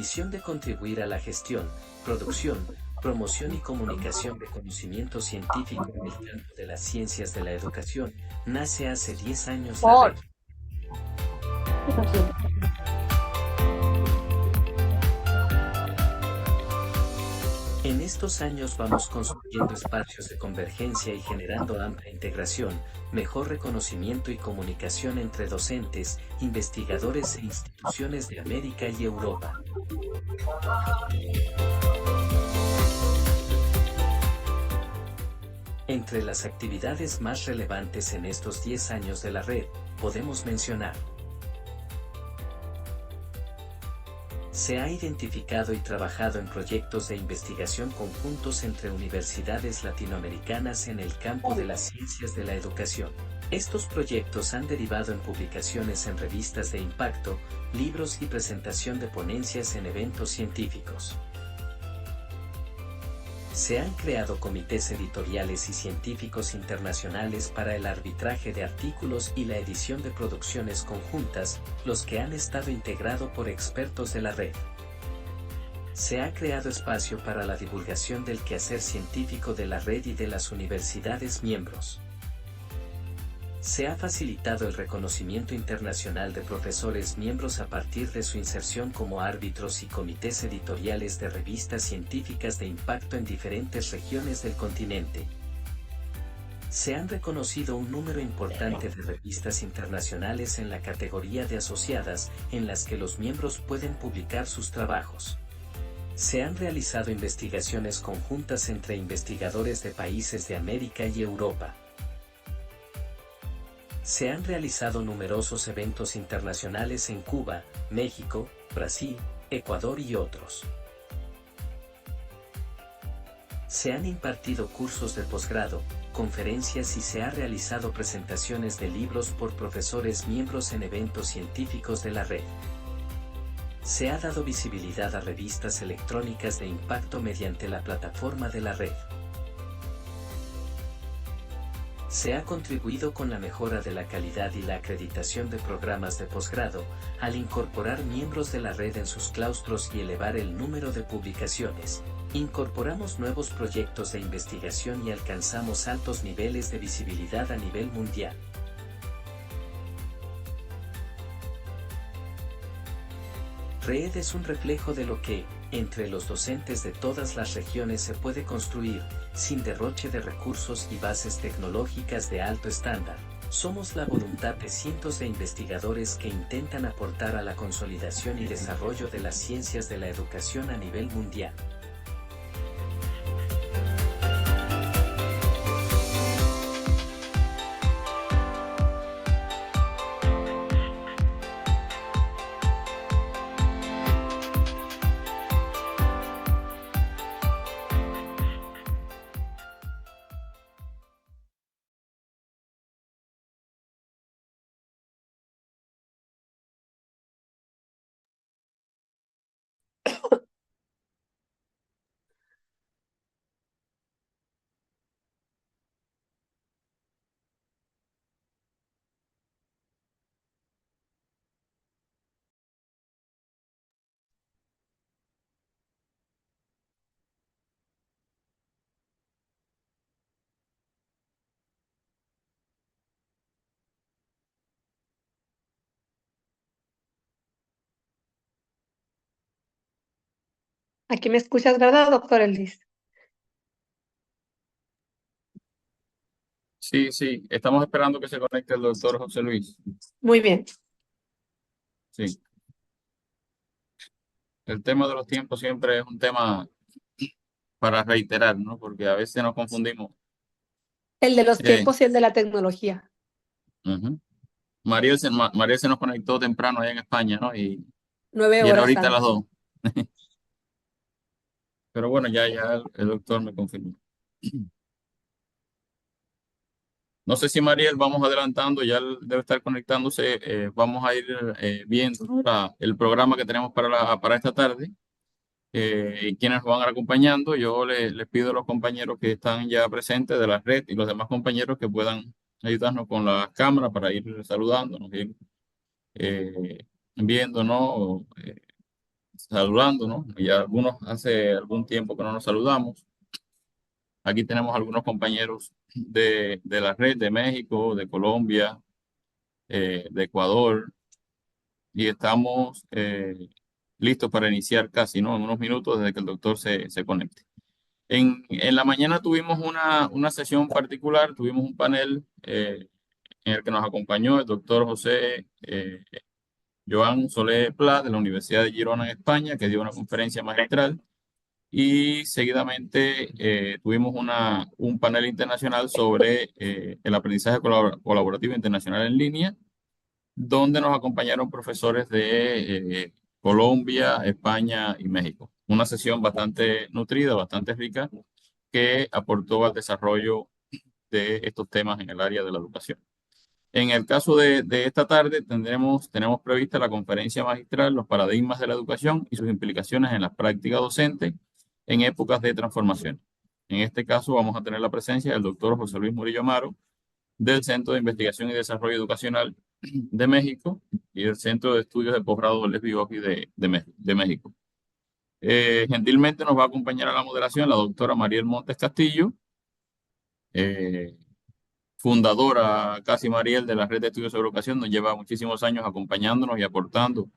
misión de contribuir a la gestión, producción, promoción y comunicación de conocimiento científico en el campo de las ciencias de la educación, nace hace 10 años la red. En estos años vamos construyendo espacios de convergencia y generando amplia integración, mejor reconocimiento y comunicación entre docentes, investigadores e instituciones de América y Europa. Entre las actividades más relevantes en estos 10 años de la red, podemos mencionar: se ha identificado y trabajado en proyectos de investigación conjuntos entre universidades latinoamericanas en el campo de las ciencias de la educación. Estos proyectos han derivado en publicaciones en revistas de impacto, libros y presentación de ponencias en eventos científicos. Se han creado comités editoriales y científicos internacionales para el arbitraje de artículos y la edición de producciones conjuntas, los que han estado integrados por expertos de la red. Se ha creado espacio para la divulgación del quehacer científico de la red y de las universidades miembros. Se ha facilitado el reconocimiento internacional de profesores miembros a partir de su inserción como árbitros y comités editoriales de revistas científicas de impacto en diferentes regiones del continente. Se han reconocido un número importante de revistas internacionales en la categoría de asociadas, en las que los miembros pueden publicar sus trabajos. Se han realizado investigaciones conjuntas entre investigadores de países de América y Europa. Se han realizado numerosos eventos internacionales en Cuba, México, Brasil, Ecuador y otros. Se han impartido cursos de posgrado, conferencias y se ha realizado presentaciones de libros por profesores miembros en eventos científicos de la red. Se ha dado visibilidad a revistas electrónicas de impacto mediante la plataforma de la red. Se ha contribuido con la mejora de la calidad y la acreditación de programas de posgrado, al incorporar miembros de la red en sus claustros y elevar el número de publicaciones. Incorporamos nuevos proyectos de investigación y alcanzamos altos niveles de visibilidad a nivel mundial. RED es un reflejo de lo que, entre los docentes de todas las regiones se puede construir, sin derroche de recursos y bases tecnológicas de alto estándar. Somos la voluntad de cientos de investigadores que intentan aportar a la consolidación y desarrollo de las ciencias de la educación a nivel mundial. Aquí me escuchas, ¿verdad, doctor Elis? Sí, sí, estamos esperando que se conecte el doctor José Luis. Muy bien. Sí, el tema de los tiempos siempre es un tema para reiterar, ¿no? Porque a veces nos confundimos. El de los Eh, tiempos y el de la tecnología. ujú. Mariel se nos conectó temprano allá en España, ¿no? Y 9 era horas ahorita a las antes. 2. Pero bueno, ya el doctor me confirmó. No sé si Mariel, vamos adelantando, ya él debe estar conectándose. Vamos a ir viendo, ¿no? El programa que tenemos para esta tarde. Y quienes nos van acompañando, yo les pido a los compañeros que están ya presentes de la red y los demás compañeros que puedan ayudarnos con la cámara para ir saludándonos, ir viéndonos, saludándonos. Ya algunos hace algún tiempo que no nos saludamos. Aquí tenemos algunos compañeros de la red de México, de Colombia, de Ecuador, y estamos listos para iniciar casi, ¿no? En unos minutos desde que el doctor se conecte. En la mañana tuvimos una sesión particular, tuvimos un panel en el que nos acompañó el doctor José Joan Solé Pla de la Universidad de Girona en España, que dio una conferencia magistral. Y seguidamente tuvimos un panel internacional sobre el aprendizaje colaborativo internacional en línea, donde nos acompañaron profesores de Colombia, España y México. Una sesión bastante nutrida, bastante rica, que aportó al desarrollo de estos temas en el área de la educación. En el caso de esta tarde tenemos prevista la conferencia magistral Los paradigmas de la educación y sus implicaciones en la práctica docente en épocas de transformación. En este caso vamos a tener la presencia del doctor José Luis Murillo Amaro, del Centro de Investigación y Desarrollo Educacional de México y del Centro de Estudios de Posgrado Les Bigogi de México. Gentilmente nos va a acompañar a la moderación la doctora Mariel Montes Castillo, fundadora casi Mariel de la Red de Estudios sobre Educación. Nos lleva muchísimos años acompañándonos y aportando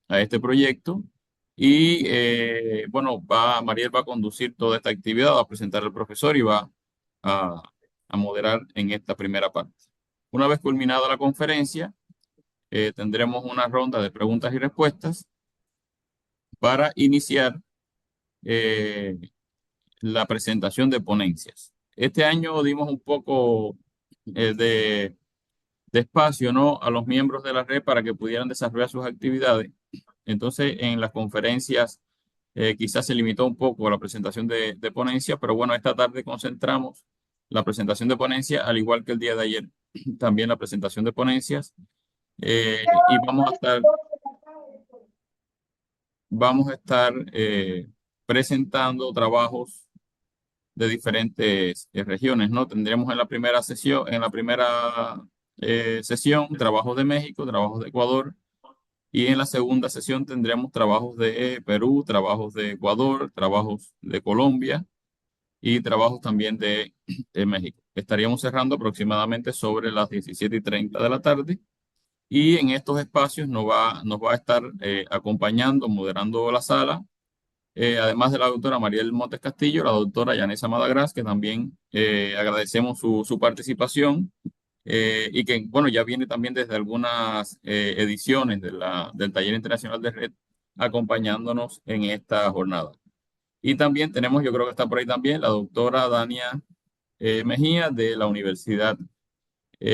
a este proyecto. Y bueno, Mariel va a conducir toda esta actividad, va a presentar al profesor y va a moderar en esta primera parte. Una vez culminada la conferencia, tendremos una ronda de preguntas y respuestas para iniciar la presentación de ponencias. Este año dimos un poco de espacio, ¿no?, a los miembros de la red para que pudieran desarrollar sus actividades. Entonces, en las conferencias quizás se limitó un poco la presentación de ponencia, pero bueno, esta tarde concentramos la presentación de ponencia, al igual que el día de ayer, también la presentación de ponencias. Y vamos a estar presentando trabajos de diferentes regiones, ¿no? Tendremos en la primera sesión, trabajos de México, trabajos de Ecuador, y en la segunda sesión tendremos trabajos de Perú, trabajos de Ecuador, trabajos de Colombia y trabajos también de México. Estaríamos cerrando aproximadamente sobre las 17:30 de la tarde, y en estos espacios nos va a estar acompañando, moderando la sala, además de la doctora Mariel Montes Castillo, la doctora Yanesa Madagras, que también agradecemos su participación y que, bueno, ya viene también desde algunas ediciones del Taller Internacional de Red acompañándonos en esta jornada. Y también tenemos, yo creo que está por ahí también, la doctora Dania Mejía de la Universidad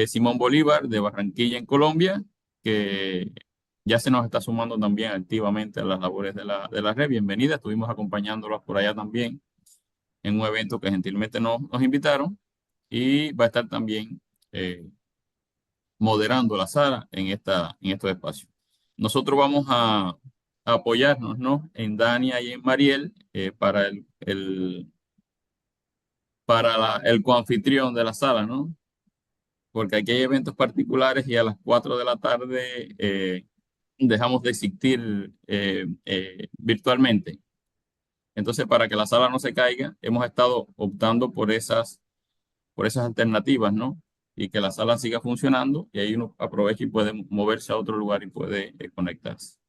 Simón Bolívar de Barranquilla en Colombia, que ya se nos está sumando también activamente a las labores de la red. Bienvenida, estuvimos acompañándolos por allá también en un evento que gentilmente nos invitaron, y va a estar también moderando la sala en estos espacios. Nosotros vamos a apoyarnos, ¿no?, en Dania y en Mariel para el coanfitrión de la sala, ¿no?, porque aquí hay eventos particulares y a las 4 de la tarde dejamos de existir virtualmente. Entonces, para que la sala no se caiga, hemos estado optando por esas alternativas, ¿no? Y que la sala siga funcionando, y ahí uno aprovecha y puede moverse a otro lugar y puede conectarse.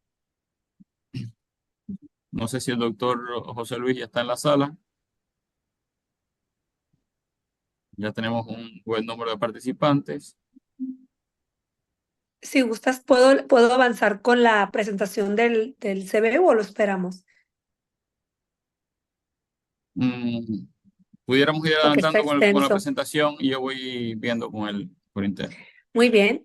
No sé si el doctor José Luis ya está en la sala. Ya tenemos un buen número de participantes. Si gustas, ¿puedo avanzar con la presentación del CBU o lo esperamos? Pudiéramos ir Porque está adelantando con la extenso. presentación y yo voy viendo con él por interno. Muy bien.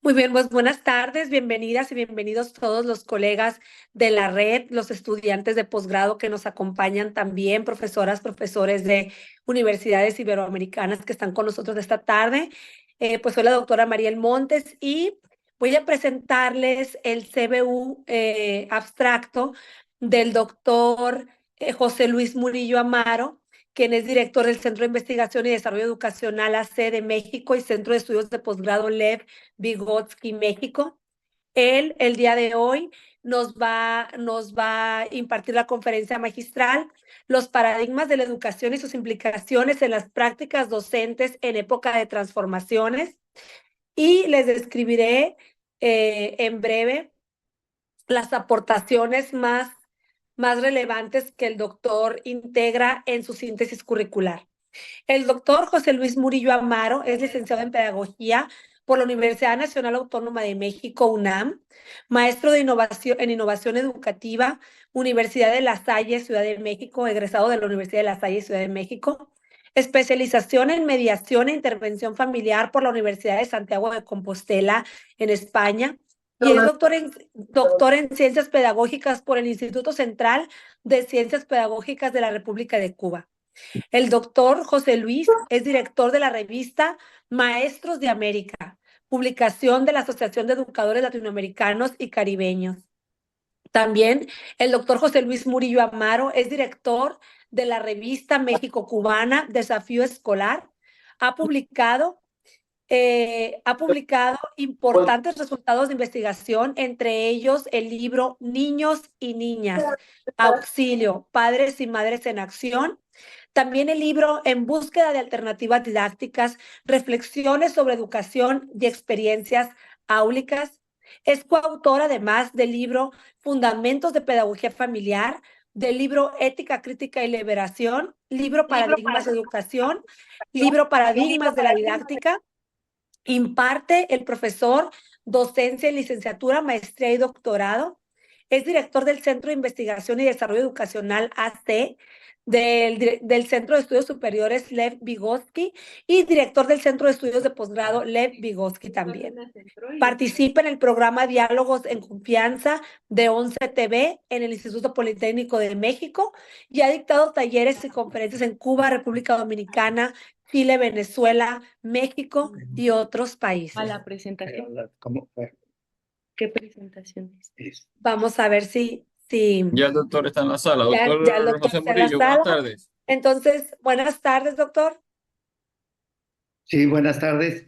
Muy bien, pues buenas tardes, bienvenidas y bienvenidos todos los colegas de la red, los estudiantes de posgrado que nos acompañan también, profesoras, profesores de universidades iberoamericanas que están con nosotros esta tarde. Pues soy la doctora Mariel Montes y voy a presentarles el CBU abstracto del doctor José Luis Murillo Amaro, quien es director del Centro de Investigación y Desarrollo Educacional AC de México y Centro de Estudios de Posgrado LEV Vygotsky, México. Él, el día de hoy, nos va a impartir la conferencia magistral, los paradigmas de la educación y sus implicaciones en las prácticas docentes en época de transformaciones. Y les describiré en breve las aportaciones más relevantes que el doctor integra en su síntesis curricular. El doctor José Luis Murillo Amaro es licenciado en Pedagogía por la Universidad Nacional Autónoma de México, UNAM, maestro de en innovación educativa, Universidad de La Salle, Ciudad de México, egresado de la Universidad de La Salle, Ciudad de México, especialización en mediación e intervención familiar por la Universidad de Santiago de Compostela, en España, y es doctor en Ciencias Pedagógicas por el Instituto Central de Ciencias Pedagógicas de la República de Cuba. El doctor José Luis es director de la revista Maestros de América, publicación de la Asociación de Educadores Latinoamericanos y Caribeños. También el doctor José Luis Murillo Amaro es director de la revista México Cubana, Desafío Escolar. Ha publicado importantes resultados de investigación, entre ellos el libro Niños y Niñas, Auxilio, Padres y Madres en Acción. También el libro En búsqueda de alternativas didácticas, reflexiones sobre educación y experiencias áulicas. Es coautor además del libro Fundamentos de Pedagogía Familiar, del libro Ética Crítica y Liberación, libro Paradigmas de Educación, libro Paradigmas de la Didáctica. Imparte el profesor docencia en licenciatura, maestría y doctorado. Es director del Centro de Investigación y Desarrollo Educacional AC, del Centro de Estudios Superiores Lev Vygotsky y director del Centro de Estudios de Posgrado Lev Vygotsky también. Participa en el programa Diálogos en Confianza de 11 TV en el Instituto Politécnico de México y ha dictado talleres y conferencias en Cuba, República Dominicana, Chile, Venezuela, México y otros países. A la presentación. ¿Cómo fue? ¿Qué presentación es? Vamos a ver si Ya el doctor está en la sala. ya el Doctor doctor José está en la Murillo, buenas sala. tardes. Entonces, buenas tardes, doctor. Sí, buenas tardes.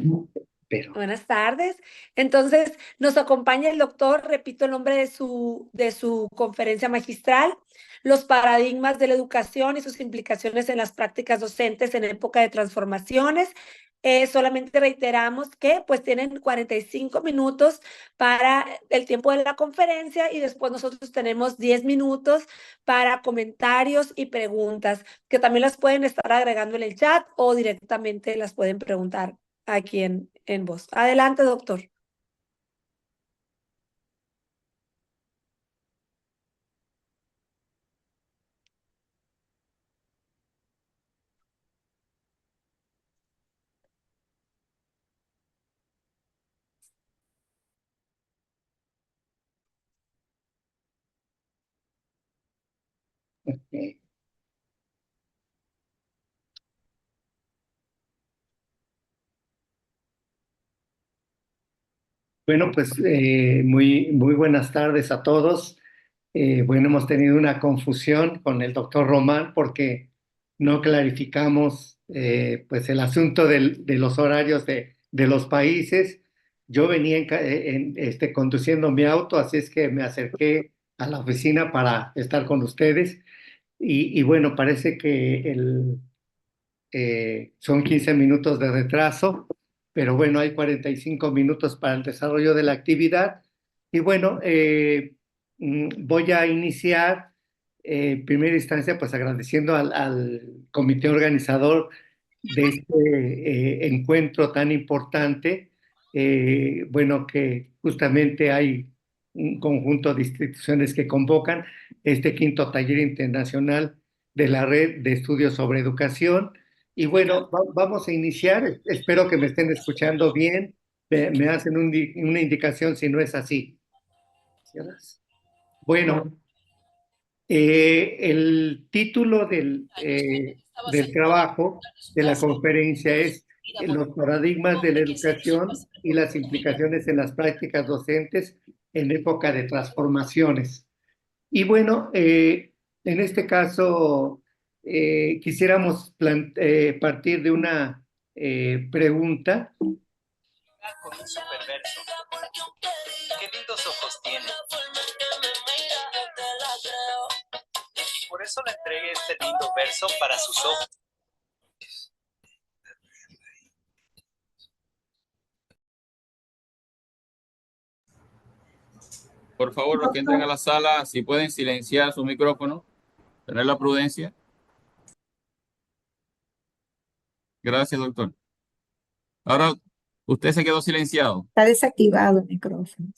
Pero Buenas tardes. Entonces, nos acompaña el doctor, repito el nombre de su conferencia magistral, Los paradigmas de la educación y sus implicaciones en las prácticas docentes en época de transformaciones. Solamente reiteramos que pues tienen 45 minutos para el tiempo de la conferencia y después nosotros tenemos 10 minutos para comentarios y preguntas, que también las pueden estar agregando en el chat o directamente las pueden preguntar aquí en voz. Adelante, doctor. bueno, pues muy buenas tardes a todos. Bueno, hemos tenido una confusión con el doctor Román porque no clarificamos pues el asunto de los horarios de los países. Yo venía conduciendo mi auto, así es que me acerqué a la oficina para estar con ustedes. Y bueno, parece que son 15 minutos de retraso, pero bueno, hay 45 minutos para el desarrollo de la actividad. Y bueno, voy a iniciar en primera instancia pues agradeciendo al comité organizador de este encuentro tan importante. Bueno, que justamente hay un conjunto de instituciones que convocan este quinto taller internacional de la Red de Estudios sobre Educación. Y bueno, vamos a iniciar. Espero que me estén escuchando bien. Me hacen una indicación si no es así. Bueno, el título del trabajo de la conferencia es Los paradigmas de la educación y las implicaciones en las prácticas docentes en época de transformaciones. Y bueno, en este caso quisiéramos partir de una pregunta. Con un superverso. Qué lindos ojos tiene. Por eso le entregué este lindo verso para sus ojos. Por favor, los que entren a la sala, si pueden silenciar su micrófono, tener la prudencia. Gracias, doctor. Ahora, usted se quedó silenciado. Está desactivado el micrófono.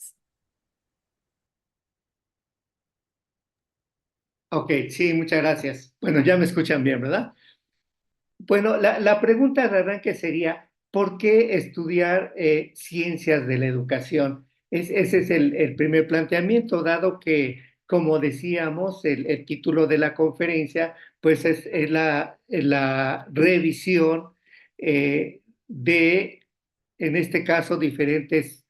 Ok, sí, muchas gracias. Bueno, ya me escuchan bien, ¿verdad? Bueno, la pregunta de arranque sería, ¿por qué estudiar ciencias de la educación? Ese es el primer planteamiento, dado que, como decíamos, el título de la conferencia, pues es la revisión de, en este caso, diferentes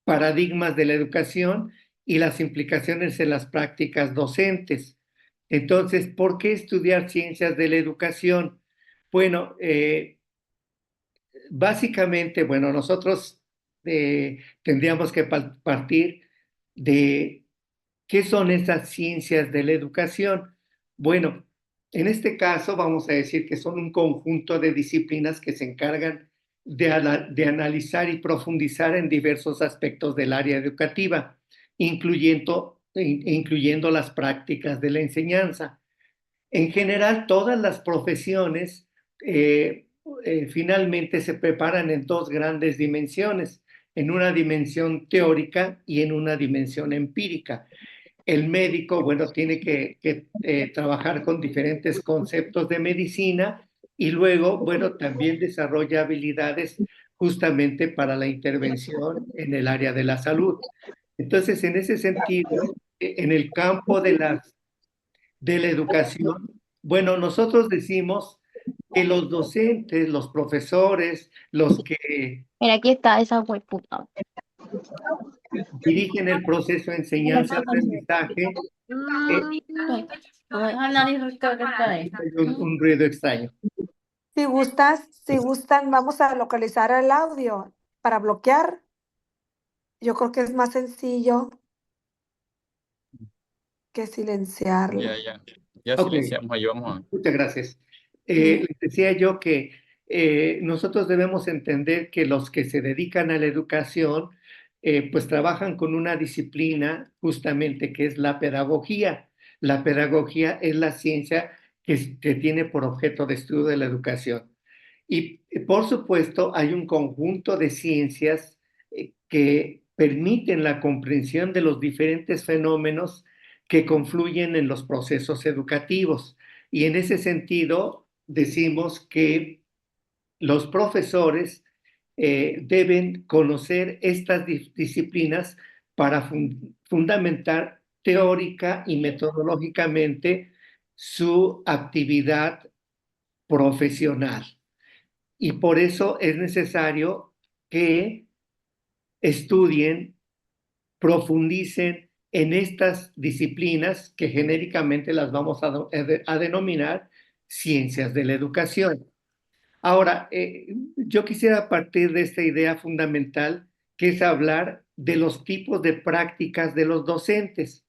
paradigmas de la educación y las implicaciones en las prácticas docentes. Entonces, ¿por qué estudiar ciencias de la educación? Bueno, básicamente, bueno, nosotros tendríamos que partir de qué son esas ciencias de la educación. Bueno, en este caso vamos a decir que son un conjunto de disciplinas que se encargan de analizar y profundizar en diversos aspectos del área educativa, incluyendo las prácticas de la enseñanza. En general, todas las profesiones finalmente se preparan en dos grandes dimensiones, en una dimensión teórica y en una dimensión empírica. El médico, bueno, tiene que trabajar con diferentes conceptos de medicina y luego, bueno, también desarrolla habilidades justamente para la intervención en el área de la salud. Entonces, en ese sentido, en el campo de la educación, bueno, nosotros decimos que los docentes, los profesores, los que Mira, aquí está esa hueputa. dirigen el proceso de enseñanza-aprendizaje, hay un ruido extraño. Si gustan, vamos a localizar el audio para bloquear. Yo creo que es más sencillo que silenciarlo. Ya Ok. silenciamos ahí, vamos a... Muchas gracias. Les decía yo que nosotros debemos entender que los que se dedican a la educación, pues trabajan con una disciplina justamente que es la pedagogía. La pedagogía es la ciencia que tiene por objeto de estudio de la educación. Y por supuesto hay un conjunto de ciencias que permiten la comprensión de los diferentes fenómenos que confluyen en los procesos educativos. Y en ese sentido decimos que los profesores deben conocer estas disciplinas para fundamentar teórica y metodológicamente su actividad profesional. Y por eso es necesario que estudien, profundicen en estas disciplinas que genéricamente las vamos a denominar ciencias de la educación. Ahora, yo quisiera partir de esta idea fundamental, que es hablar de los tipos de prácticas de los docentes.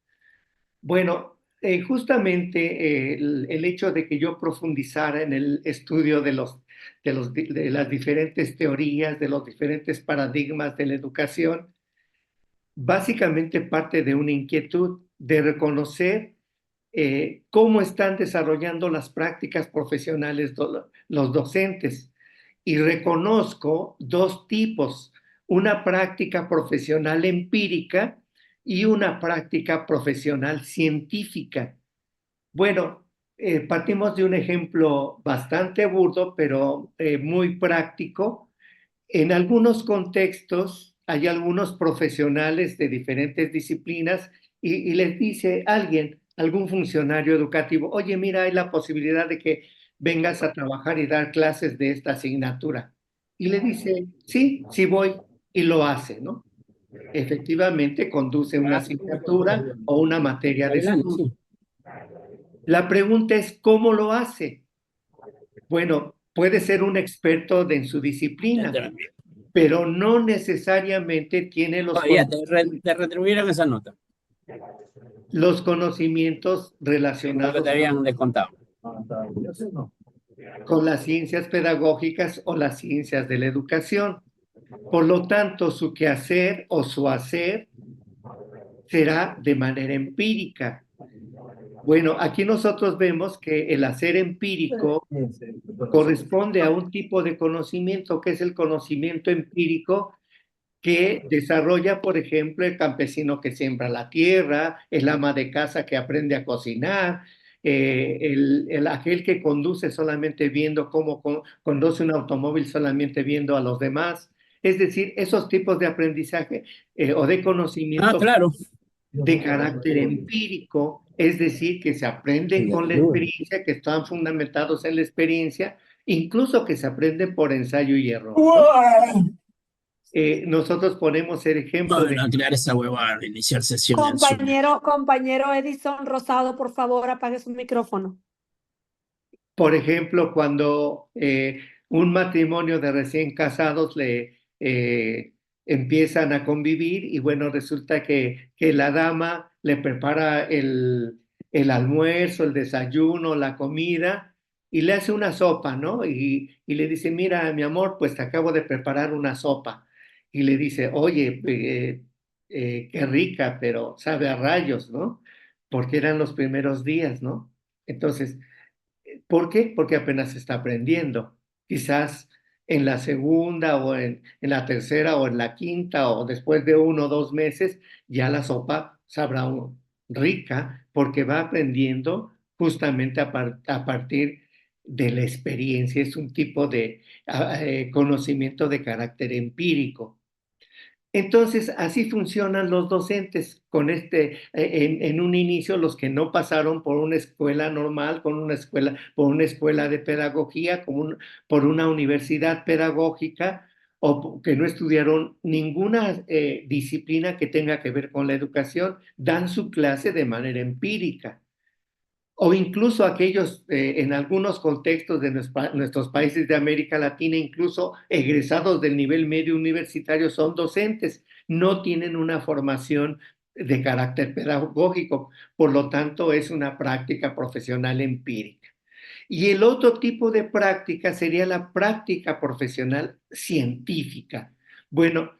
Bueno, justamente el hecho de que yo profundizara en el estudio de las diferentes teorías, de los diferentes paradigmas de la educación, básicamente parte de una inquietud de reconocer cómo están desarrollando las prácticas profesionales los docentes. Y reconozco dos tipos, una práctica profesional empírica y una práctica profesional científica. Bueno, partimos de un ejemplo bastante burdo, pero muy práctico. En algunos contextos hay algunos profesionales de diferentes disciplinas y les dice alguien, algún funcionario educativo, oye, mira, hay la posibilidad de que vengas a trabajar y dar clases de esta asignatura. Y le dice, sí, sí voy, y lo hace, ¿no? Efectivamente conduce una asignatura o una materia de estudio. La pregunta es, ¿cómo lo hace? Bueno, puede ser un experto en su disciplina, pero no necesariamente tiene los... Te retribuyeron esa nota. los conocimientos relacionados con las ciencias pedagógicas o las ciencias de la educación. Por lo tanto, su quehacer o su hacer será de manera empírica. Bueno, aquí nosotros vemos que el hacer empírico corresponde a un tipo de conocimiento que es el conocimiento empírico que desarrolla, por ejemplo, el campesino que siembra la tierra, el ama de casa que aprende a cocinar, aquel que conduce solamente viendo cómo conduce un automóvil, solamente viendo a los demás. Es decir, esos tipos de aprendizaje o de conocimiento de carácter empírico, es decir, que se aprenden con la experiencia, que están fundamentados en la experiencia, incluso que se aprenden por ensayo y error, ¿no? Nosotros ponemos el ejemplo de... crear esa huevada, iniciar sesión en Zoom. Compañero Edison Rosado, por favor, apague su micrófono. Por ejemplo, cuando un matrimonio de recién casados empiezan a convivir y bueno, resulta que la dama le prepara el almuerzo, el desayuno, la comida y le hace una sopa, ¿no? Y le dice, mira, mi amor, pues te acabo de preparar una sopa. Y le dice, oye, qué rica, pero sabe a rayos, ¿no? Porque eran los primeros días, ¿no? Entonces, ¿por qué? Porque apenas se está aprendiendo. Quizás en la segunda o en la tercera o en la quinta o después de 1 o 2 meses ya la sopa sabrá rica porque va aprendiendo justamente a partir de la experiencia. Es un tipo de conocimiento de carácter empírico. Entonces, así funcionan los docentes en un inicio, los que no pasaron por una escuela normal, por una escuela de pedagogía, por una universidad pedagógica, o que no estudiaron ninguna disciplina que tenga que ver con la educación, dan su clase de manera empírica. O incluso aquellos, en algunos contextos de nuestros países de América Latina, incluso egresados del nivel medio universitario son docentes, no tienen una formación de carácter pedagógico, por lo tanto es una práctica profesional empírica. Y el otro tipo de práctica sería la práctica profesional científica. Bueno,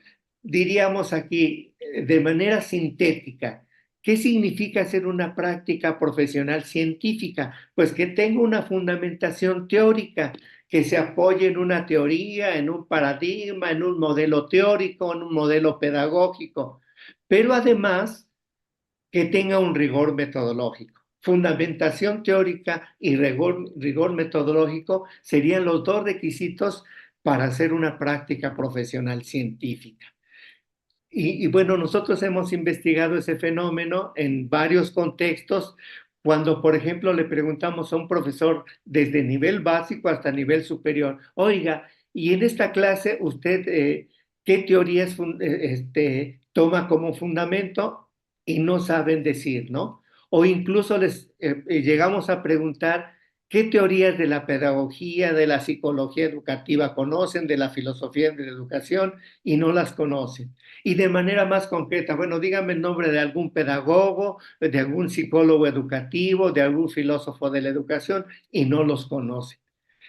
diríamos aquí de manera sintética, ¿qué significa hacer una práctica profesional científica? Pues que tenga una fundamentación teórica, que se apoye en una teoría, en un paradigma, en un modelo teórico, en un modelo pedagógico, pero además que tenga un rigor metodológico. Fundamentación teórica y rigor metodológico serían los dos requisitos para hacer una práctica profesional científica. Y bueno, nosotros hemos investigado ese fenómeno en varios contextos. Cuando, por ejemplo, le preguntamos a un profesor desde nivel básico hasta nivel superior, oiga, y en esta clase usted, ¿qué teorías toma como fundamento? Y no saben decir, ¿no? O incluso les llegamos a preguntar, ¿qué teorías de la pedagogía, de la psicología educativa conocen, de la filosofía de la educación? Y no las conocen. Y de manera más concreta, bueno, dígame el nombre de algún pedagogo, de algún psicólogo educativo, de algún filósofo de la educación, y no los conocen.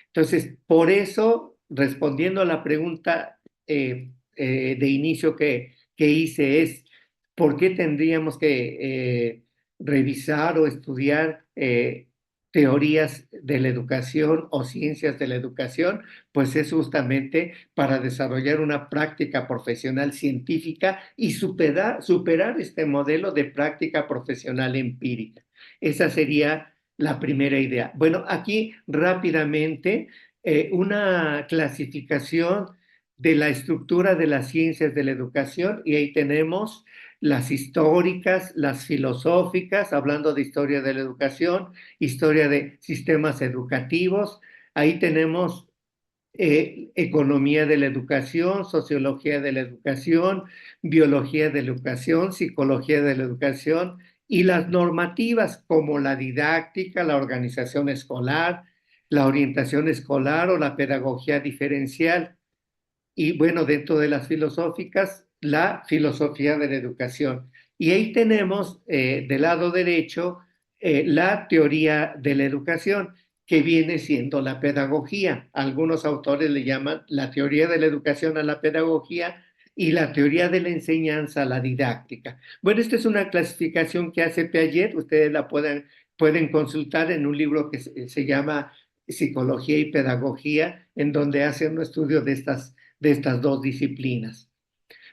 Entonces, por eso, respondiendo a la pregunta de inicio que hice es, ¿por qué tendríamos que revisar o estudiar teorías de la educación o ciencias de la educación? Pues es justamente para desarrollar una práctica profesional científica y superar este modelo de práctica profesional empírica. Esa sería la primera idea. Bueno, aquí rápidamente una clasificación de la estructura de las ciencias de la educación, y ahí tenemos las históricas, las filosóficas, hablando de historia de la educación, historia de sistemas educativos. Ahí tenemos economía de la educación, sociología de la educación, biología de la educación, psicología de la educación y las normativas como la didáctica, la organización escolar, la orientación escolar o la pedagogía diferencial. Y bueno, dentro de las filosóficas, la filosofía de la educación. Y ahí tenemos del lado derecho la teoría de la educación, que viene siendo la pedagogía. Algunos autores le llaman la teoría de la educación a la pedagogía y la teoría de la enseñanza a la didáctica. Bueno, esta es una clasificación que hace Piaget, ustedes la pueden consultar en un libro que se llama Psicología y Pedagogía, en donde hace un estudio de estas dos disciplinas.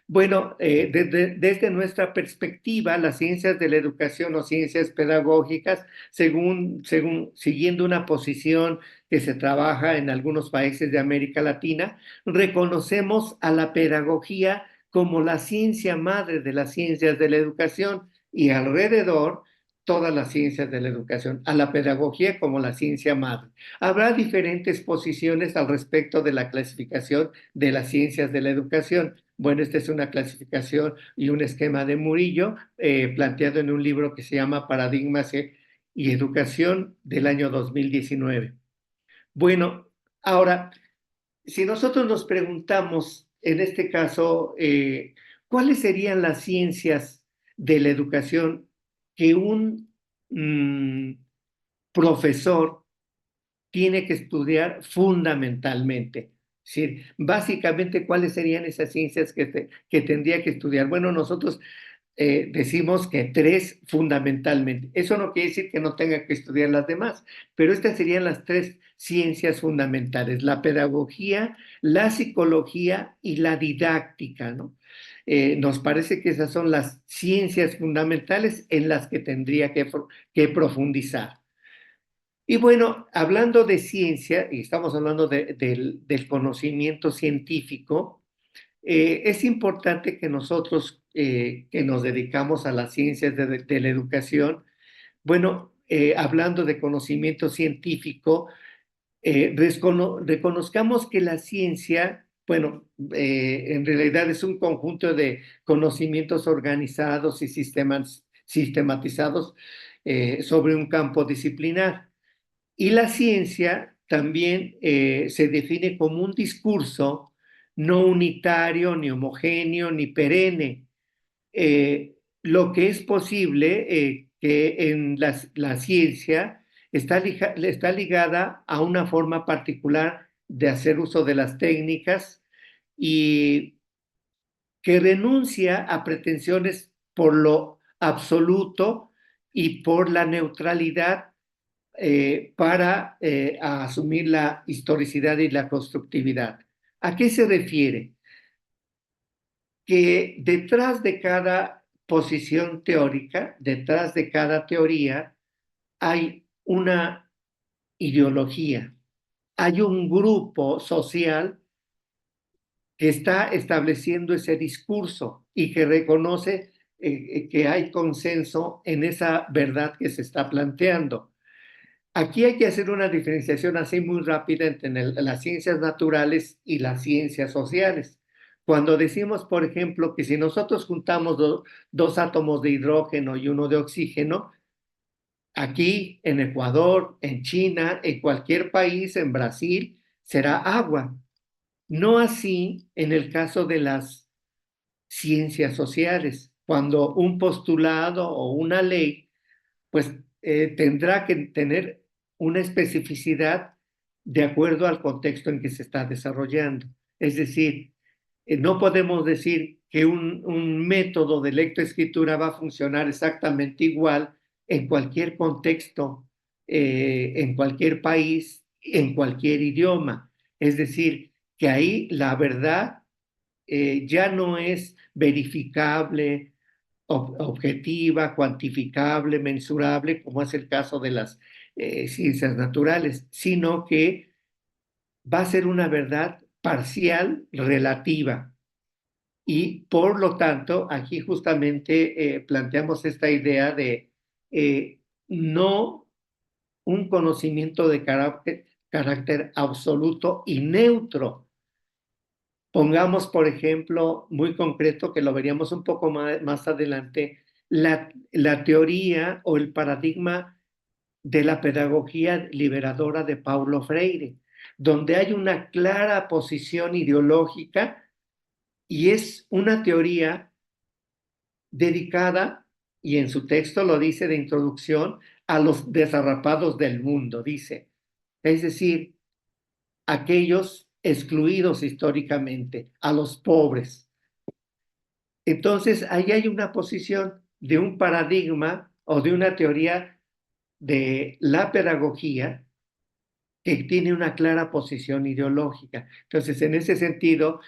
Bueno, desde nuestra perspectiva, las ciencias de la educación o ciencias pedagógicas, siguiendo una posición que se trabaja en algunos países de América Latina, reconocemos a la pedagogía como la ciencia madre de las ciencias de la educación y alrededor todas las ciencias de la educación, a la pedagogía como la ciencia madre. Habrá diferentes posiciones al respecto de la clasificación de las ciencias de la educación. Bueno, esta es una clasificación y un esquema de Murillo planteado en un libro que se llama Paradigmas y Educación del año 2019. Bueno, ahora, si nosotros nos preguntamos, en este caso, ¿cuáles serían las ciencias de la educación que un profesor tiene que estudiar fundamentalmente? Sí, básicamente, ¿cuáles serían esas ciencias que tendría que estudiar? Bueno, nosotros decimos que 3 fundamentalmente. Eso no quiere decir que no tenga que estudiar las demás, pero estas serían las 3 ciencias fundamentales: la pedagogía, la psicología y la didáctica, ¿no? Nos parece que esas son las ciencias fundamentales en las que tendría que profundizar. Y bueno, hablando de ciencia, y estamos hablando del conocimiento científico, es importante que nosotros que nos dedicamos a las ciencias de la educación, bueno, hablando de conocimiento científico, reconozcamos que la ciencia, bueno, en realidad es un conjunto de conocimientos organizados y sistematizados sobre un campo disciplinar. Y la ciencia también se define como un discurso no unitario, ni homogéneo, ni perenne. Lo que es posible que en la ciencia está ligada a una forma particular de hacer uso de las técnicas y que renuncia a pretensiones por lo absoluto y por la neutralidad para asumir la historicidad y la constructividad. ¿A qué se refiere? Que detrás de cada posición teórica, detrás de cada teoría, hay una ideología, hay un grupo social que está estableciendo ese discurso y que reconoce que hay consenso en esa verdad que se está planteando. Aquí hay que hacer una diferenciación así muy rápida entre las ciencias naturales y las ciencias sociales. Cuando decimos, por ejemplo, que si nosotros juntamos dos átomos de hidrógeno y uno de oxígeno, aquí en Ecuador, en China, en cualquier país, en Brasil, será agua. No así en el caso de las ciencias sociales, cuando un postulado o una ley, pues tendrá que tener una especificidad de acuerdo al contexto en que se está desarrollando. Es decir, no podemos decir que un método de lectoescritura va a funcionar exactamente igual en cualquier contexto, en cualquier país, en cualquier idioma. Es decir, que ahí la verdad ya no es verificable, objetiva, cuantificable, mensurable, como es el caso de las ciencias naturales, sino que va a ser una verdad parcial, relativa. Y por lo tanto, aquí justamente planteamos esta idea de no un conocimiento de carácter absoluto y neutro. Pongamos, por ejemplo, muy concreto, que lo veríamos un poco más adelante, la teoría o el paradigma de la pedagogía liberadora de Paulo Freire, donde hay una clara posición ideológica y es una teoría dedicada, y en su texto lo dice de introducción, a los desarrapados del mundo, dice. Es decir, aquellos excluidos históricamente, a los pobres. Entonces, ahí hay una posición de un paradigma o de una teoría de la pedagogía que tiene una clara posición ideológica. Entonces, en ese sentido,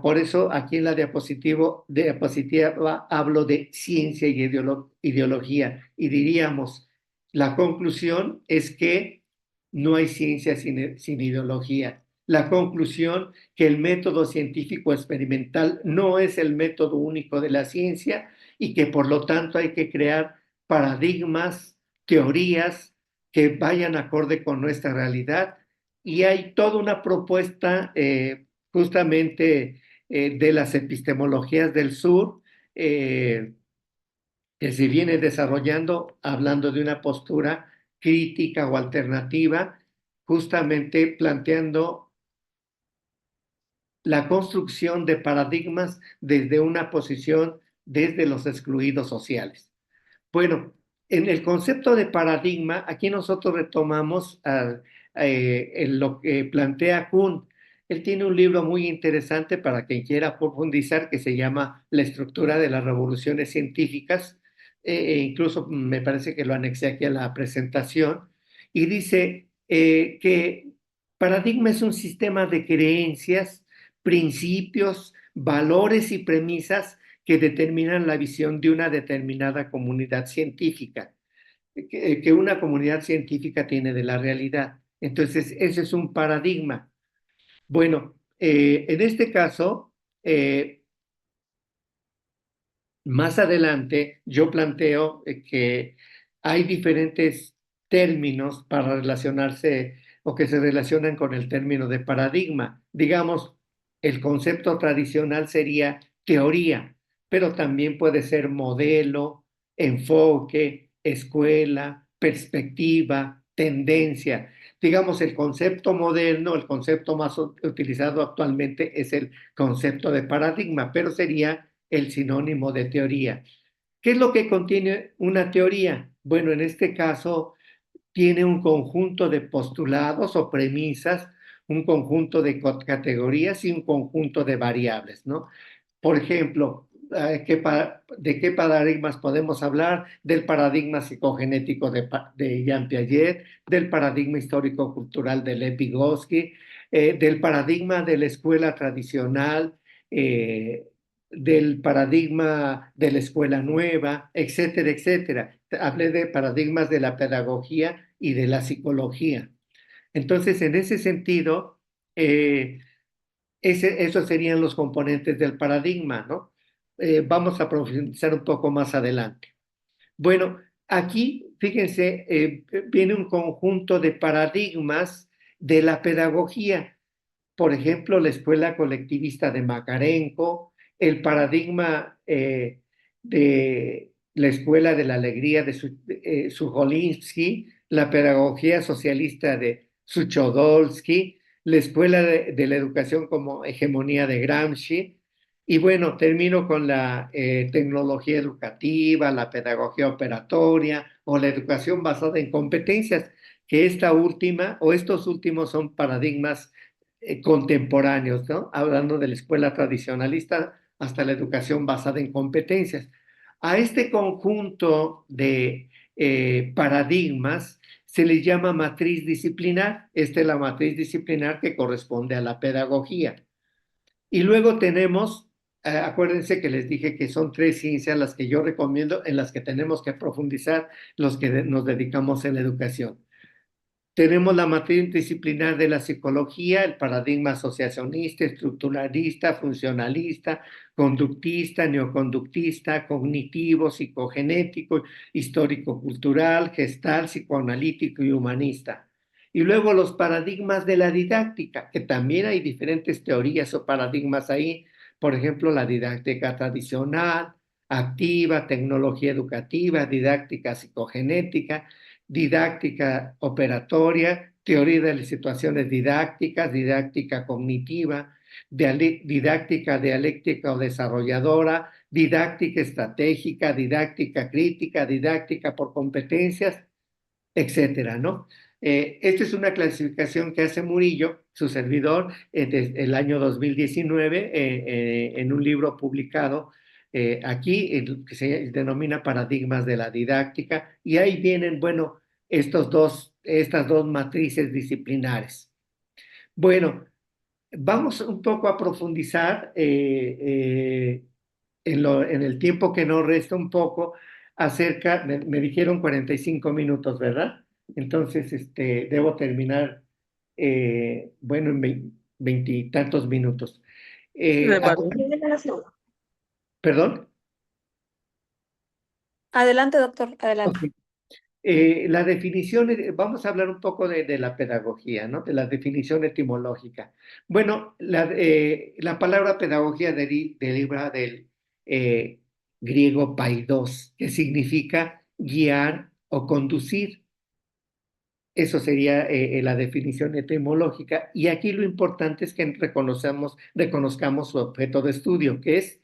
por eso aquí en la diapositiva hablo de ciencia y ideología, y diríamos, la conclusión es que no hay ciencia sin ideología. La conclusión que el método científico experimental no es el método único de la ciencia y que por lo tanto hay que crear paradigmas, teorías que vayan acorde con nuestra realidad. Y hay toda una propuesta justamente de las epistemologías del sur, que se viene desarrollando hablando de una postura crítica o alternativa, justamente planteando la construcción de paradigmas desde una posición desde los excluidos sociales. Bueno, en el concepto de paradigma, aquí nosotros retomamos en lo que plantea Kuhn. Él tiene un libro muy interesante para quien quiera profundizar que se llama La estructura de las revoluciones científicas. Incluso me parece que lo anexé aquí a la presentación. Y dice que paradigma es un sistema de creencias, principios, valores y premisas que determinan la visión de una determinada comunidad científica, que una comunidad científica tiene de la realidad. Entonces, ese es un paradigma. Bueno, en este caso, más adelante yo planteo que hay diferentes términos para relacionarse o que se relacionan con el término de paradigma. Digamos, el concepto tradicional sería teoría, pero también puede ser modelo, enfoque, escuela, perspectiva, tendencia. Digamos, el concepto moderno, el concepto más utilizado actualmente es el concepto de paradigma, pero sería el sinónimo de teoría. ¿Qué es lo que contiene una teoría? Bueno, en este caso tiene un conjunto de postulados o premisas, un conjunto de categorías y un conjunto de variables, ¿no? Por ejemplo, ¿de qué paradigmas podemos hablar? Del paradigma psicogenético de Jean Piaget, del paradigma histórico-cultural de Lev Vygotsky, del paradigma de la escuela tradicional, del paradigma de la escuela nueva, etcétera, etcétera. Hablé de paradigmas de la pedagogía y de la psicología. Entonces, en ese sentido, esos serían los componentes del paradigma, ¿no? Vamos a profundizar un poco más adelante. Bueno, aquí, fíjense, viene un conjunto de paradigmas de la pedagogía. Por ejemplo, la escuela colectivista de Makarenko, el paradigma de la escuela de la alegría de Sujolinsky, la pedagogía socialista de Suchodolsky, la escuela de la educación como hegemonía de Gramsci. Y bueno, termino con la tecnología educativa, la pedagogía operatoria o la educación basada en competencias, que esta última o estos últimos son paradigmas contemporáneos, ¿no? Hablando de la escuela tradicionalista hasta la educación basada en competencias. A este conjunto de paradigmas se les llama matriz disciplinar. Esta es la matriz disciplinar que corresponde a la pedagogía. Y luego tenemos, acuérdense que les dije que son 3 ciencias las que yo recomiendo, en las que tenemos que profundizar los que nos dedicamos a la educación. Tenemos la matriz disciplinar de la psicología, el paradigma asociacionista, estructuralista, funcionalista, conductista, neoconductista, cognitivo, psicogenético, histórico-cultural, gestal, psicoanalítico y humanista. Y luego los paradigmas de la didáctica, que también hay diferentes teorías o paradigmas ahí. Por ejemplo, la didáctica tradicional, activa, tecnología educativa, didáctica psicogenética, didáctica operatoria, teoría de las situaciones didácticas, didáctica cognitiva, didáctica dialéctica o desarrolladora, didáctica estratégica, didáctica crítica, didáctica por competencias, etcétera, ¿no? Esta es una clasificación que hace Murillo, su servidor, desde el año 2019, en un libro publicado aquí, que se denomina Paradigmas de la Didáctica, y ahí vienen, bueno, estas dos matrices disciplinares. Bueno, vamos un poco a profundizar en el tiempo que nos resta un poco acerca, me dijeron 45 minutos, ¿verdad? Entonces, debo terminar, bueno, en veintitantos minutos. ¿Perdón? Adelante, doctor, Ok. adelante. La definición, vamos a hablar un poco de la pedagogía, ¿no? De la definición etimológica. Bueno, la palabra pedagogía deriva del eh, griego paidos, que significa guiar o conducir. Eso sería la definición etimológica. Y aquí lo importante es que reconozcamos su objeto de estudio, que es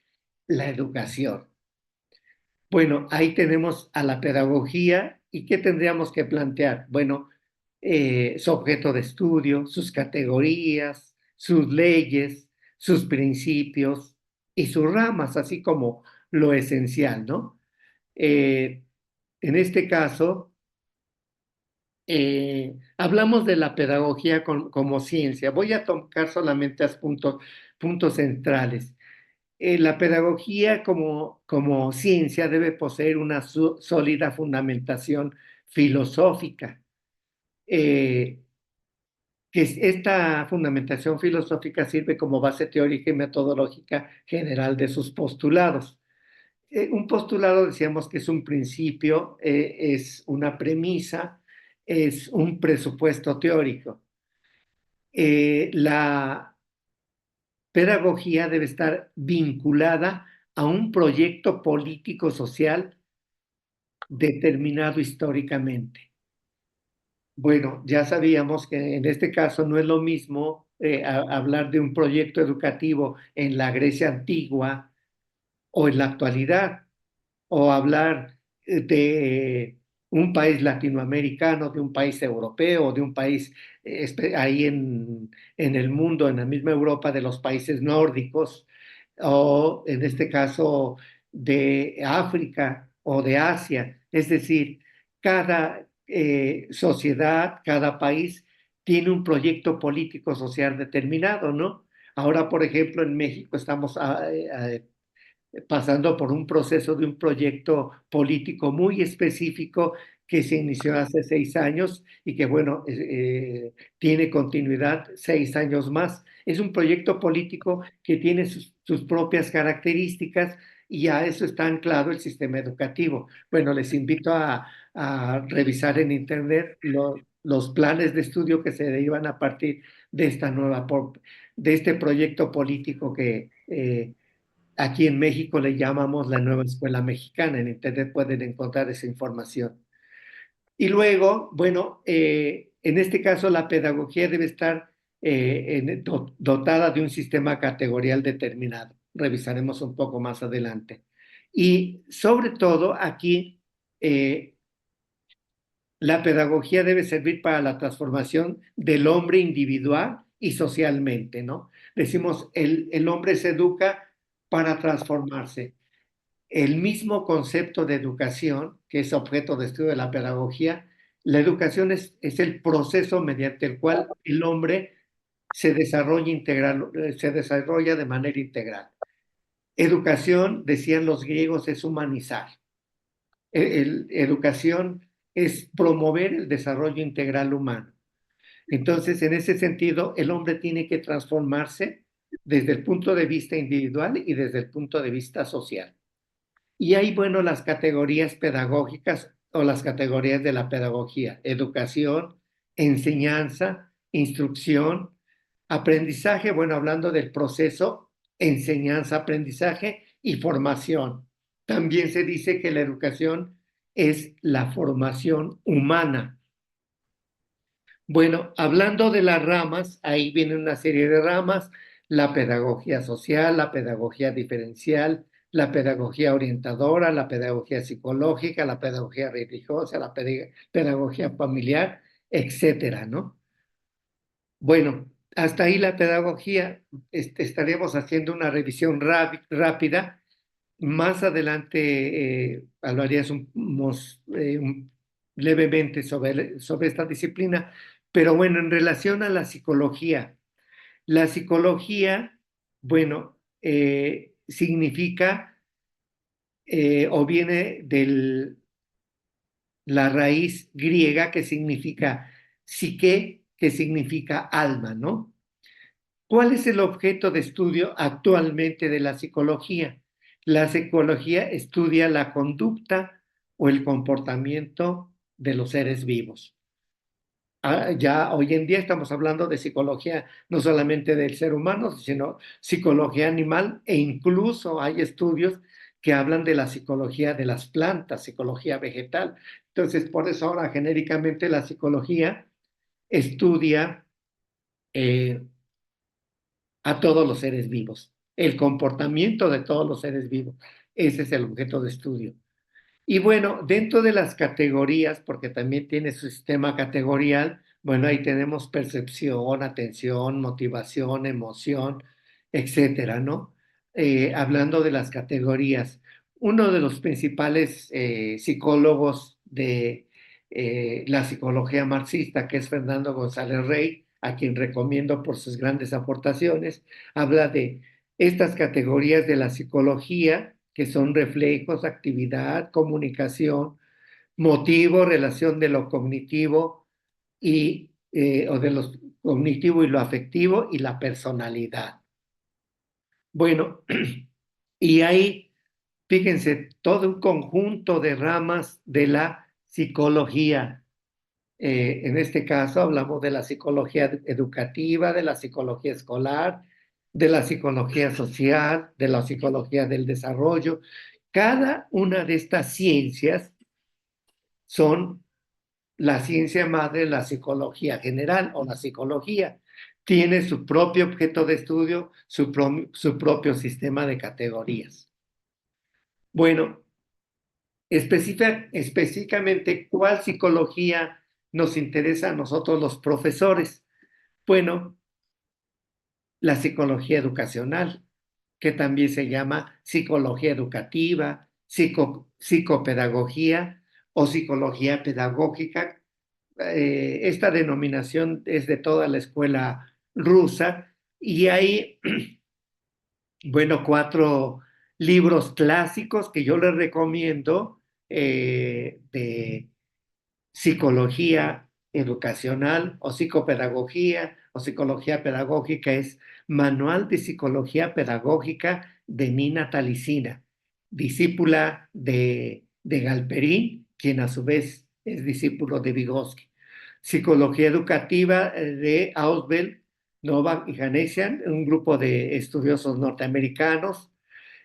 la educación. Bueno, ahí tenemos a la pedagogía y ¿qué tendríamos que plantear? Bueno, su objeto de estudio, sus categorías, sus leyes, sus principios y sus ramas, así como lo esencial, ¿no? En este caso, hablamos de la pedagogía como ciencia. Voy a tocar solamente puntos centrales. La pedagogía como ciencia debe poseer una sólida fundamentación filosófica. Esta fundamentación filosófica sirve como base teórica y metodológica general de sus postulados. Un postulado decíamos que es un principio, es una premisa, es un presupuesto teórico. La pedagogía debe estar vinculada a un proyecto político-social determinado históricamente. Bueno, ya sabíamos que en este caso no es lo mismo hablar de un proyecto educativo en la Grecia antigua o en la actualidad, o hablar de un país latinoamericano, de un país europeo, de un país ahí en el mundo, en la misma Europa, de los países nórdicos, o en este caso de África o de Asia. Es decir, cada sociedad, cada país tiene un proyecto político social determinado, ¿no? Ahora, por ejemplo, en México estamos pasando por un proceso de un proyecto político muy específico que se inició hace 6 años y que, bueno, tiene continuidad 6 años más. Es un proyecto político que tiene sus propias características y a eso está anclado el sistema educativo. Bueno, les invito a revisar en Internet los planes de estudio que se derivan a partir de de este proyecto político que aquí en México le llamamos la nueva escuela mexicana. En Internet pueden encontrar esa información. Y luego, bueno, en este caso la pedagogía debe estar dotada de un sistema categorial determinado. Revisaremos un poco más adelante. Y sobre todo aquí, la pedagogía debe servir para la transformación del hombre individual y socialmente, ¿no? Decimos, el hombre se educa para transformarse. El mismo concepto de educación, que es objeto de estudio de la pedagogía, la educación es el proceso mediante el cual el hombre se desarrolla de manera integral. Educación, decían los griegos, es humanizar. Educación es promover el desarrollo integral humano. Entonces, en ese sentido, el hombre tiene que transformarse desde el punto de vista individual y desde el punto de vista social. Y hay, bueno, las categorías pedagógicas o las categorías de la pedagogía: educación, enseñanza, instrucción, aprendizaje, bueno, hablando del proceso, enseñanza, aprendizaje y formación. También se dice que la educación es la formación humana. Bueno, hablando de las ramas, ahí viene una serie de ramas: la pedagogía social, la pedagogía diferencial, la pedagogía orientadora, la pedagogía psicológica, la pedagogía religiosa, la pedagogía familiar, etcétera, ¿no? Bueno, hasta ahí la pedagogía. Estaremos haciendo una revisión rápida. Más adelante hablaríamos levemente sobre esta disciplina, pero bueno, en relación a la psicología, bueno, significa o viene de la raíz griega que significa psique, que significa alma, ¿no? ¿Cuál es el objeto de estudio actualmente de la psicología? La psicología estudia la conducta o el comportamiento de los seres vivos. Ya hoy en día estamos hablando de psicología no solamente del ser humano, sino psicología animal, e incluso hay estudios que hablan de la psicología de las plantas, psicología vegetal. Entonces, por eso ahora genéricamente la psicología estudia eh, a todos los seres vivos, el comportamiento de todos los seres vivos. Ese es el objeto de estudio. Y bueno, dentro de las categorías, porque también tiene su sistema categorial, bueno, ahí tenemos percepción, atención, motivación, emoción, etcétera, ¿no? Hablando de las categorías, uno de los principales psicólogos de la psicología marxista, que es Fernando González Rey, a quien recomiendo por sus grandes aportaciones, habla de estas categorías de la psicología, que son reflejos, actividad, comunicación, motivo, relación de lo cognitivo o de lo cognitivo y lo afectivo y la personalidad. Bueno, y ahí, fíjense, todo un conjunto de ramas de la psicología. En este caso hablamos de la psicología educativa, de la psicología escolar, de la psicología social, de la psicología del desarrollo. Cada una de estas ciencias son la ciencia madre, la psicología general o la psicología. Tiene su propio objeto de estudio, su propio sistema de categorías. Bueno, específicamente, ¿cuál psicología nos interesa a nosotros los profesores? Bueno, la psicología educacional, que también se llama psicología educativa, psicopedagogía o psicología pedagógica. Esta denominación es de toda la escuela rusa y hay, bueno, 4 libros clásicos que yo les recomiendo de psicología educacional o psicopedagogía o psicología pedagógica. Es Manual de Psicología Pedagógica de Nina Talicina, discípula de Galperín, quien a su vez es discípulo de Vygotsky. Psicología Educativa de Ausubel, Novak y Hanesian, un grupo de estudiosos norteamericanos.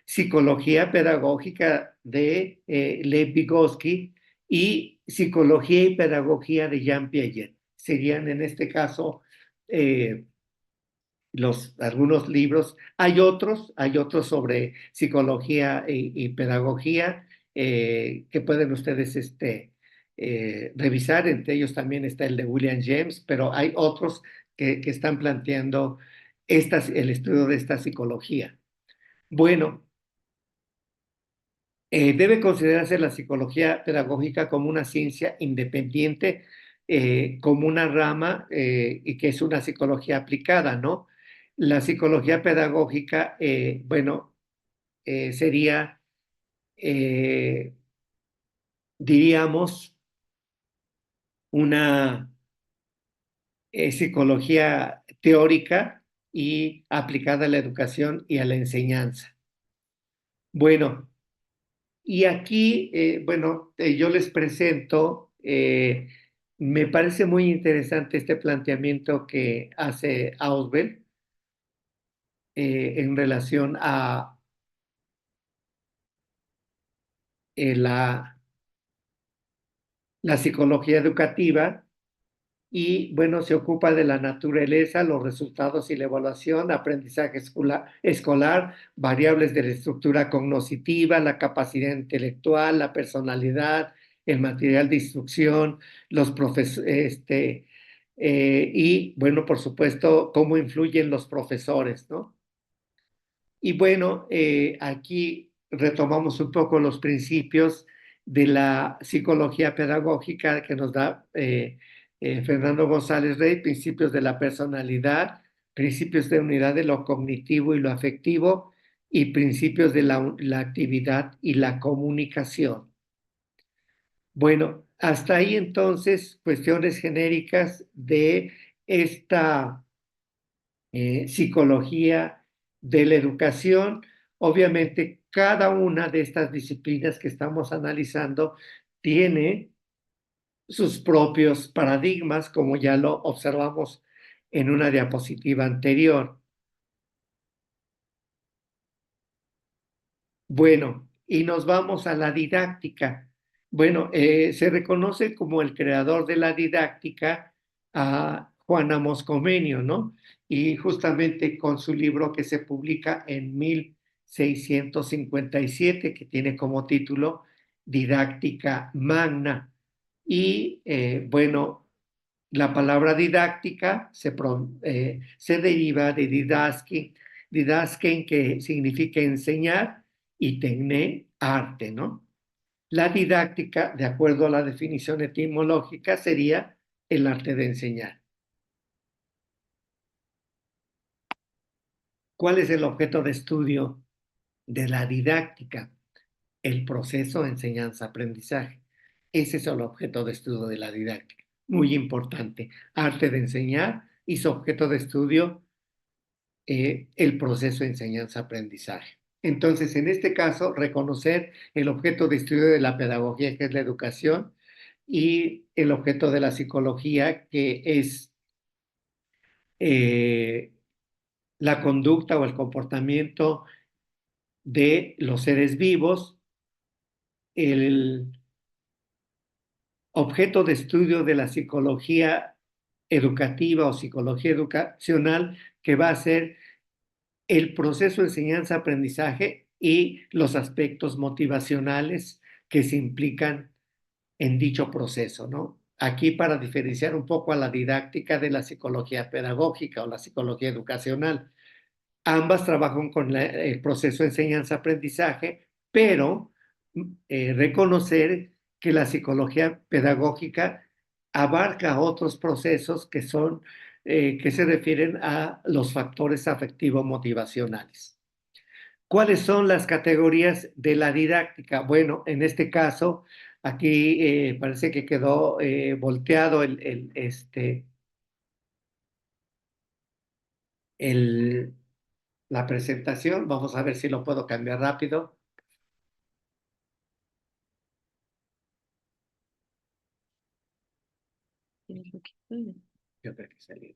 Psicología Pedagógica de Lev Vygotsky y Psicología y Pedagogía de Jean Piaget. Serían en este caso algunos libros. Hay otros sobre psicología y pedagogía que pueden ustedes revisar. Entre ellos también está el de William James, pero hay otros que están planteando el estudio de esta psicología. Bueno, debe considerarse la psicología pedagógica como una ciencia independiente, como una rama y que es una psicología aplicada, ¿no? La psicología pedagógica, bueno, sería, diríamos, una psicología teórica y aplicada a la educación y a la enseñanza. Bueno, y aquí, bueno, yo les presento, me parece muy interesante este planteamiento que hace Ausubel en relación a la psicología educativa y bueno, se ocupa de la naturaleza, los resultados y la evaluación, aprendizaje escolar, variables de la estructura cognitiva, la capacidad intelectual, la personalidad, el material de instrucción, los profesores, y bueno, por supuesto, cómo influyen los profesores, ¿no? Y bueno, aquí retomamos un poco los principios de la psicología pedagógica que nos da Fernando González Rey, principios de la personalidad, principios de unidad de lo cognitivo y lo afectivo y principios de la actividad y la comunicación. Bueno, hasta ahí entonces cuestiones genéricas de esta psicología de la educación. Obviamente, cada una de estas disciplinas que estamos analizando tiene sus propios paradigmas, como ya lo observamos en una diapositiva anterior. Bueno, y nos vamos a la didáctica. Bueno, se reconoce como el creador de la didáctica a Juan Amos Comenio, ¿no? Y justamente con su libro que se publica en 1657, que tiene como título Didáctica Magna. Y bueno, la palabra didáctica se deriva de didasken, que significa enseñar, y tecné, arte, ¿no? La didáctica, de acuerdo a la definición etimológica, sería el arte de enseñar. ¿Cuál es el objeto de estudio de la didáctica? El proceso de enseñanza-aprendizaje. Ese es el objeto de estudio de la didáctica. Muy importante. Arte de enseñar y su objeto de estudio, el proceso de enseñanza-aprendizaje. Entonces, en este caso, reconocer el objeto de estudio de la pedagogía, que es la educación, y el objeto de la psicología, que es la conducta o el comportamiento de los seres vivos. El objeto de estudio de la psicología educativa o psicología educacional, que va a ser el proceso de enseñanza-aprendizaje y los aspectos motivacionales que se implican en dicho proceso, ¿no? Aquí, para diferenciar un poco a la didáctica de la psicología pedagógica o la psicología educacional, ambas trabajan con el proceso de enseñanza-aprendizaje, pero reconocer que la psicología pedagógica abarca otros procesos que son que se refieren a los factores afectivo-motivacionales. ¿Cuáles son las categorías de la didáctica? Bueno, en este caso, aquí parece que quedó volteado la presentación. Vamos a ver si lo puedo cambiar rápido. Yo creo que salió.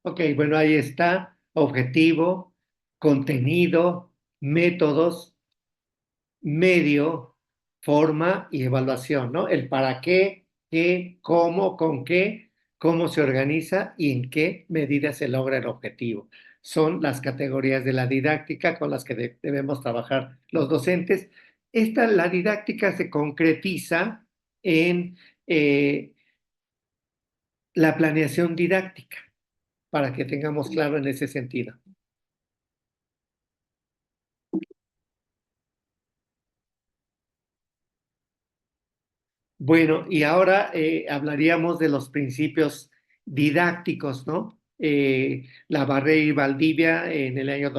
Ok, bueno, ahí está. Objetivo, contenido, métodos, medio, forma y evaluación, ¿no? El para qué, cómo, con qué, cómo se organiza y en qué medida se logra el objetivo. son las categorías de la didáctica con las que debemos trabajar los docentes. La didáctica se concretiza en la planeación didáctica, para que tengamos claro en ese sentido. Bueno, y ahora hablaríamos de los principios didácticos, ¿no? Navarrete y Valdivia en el año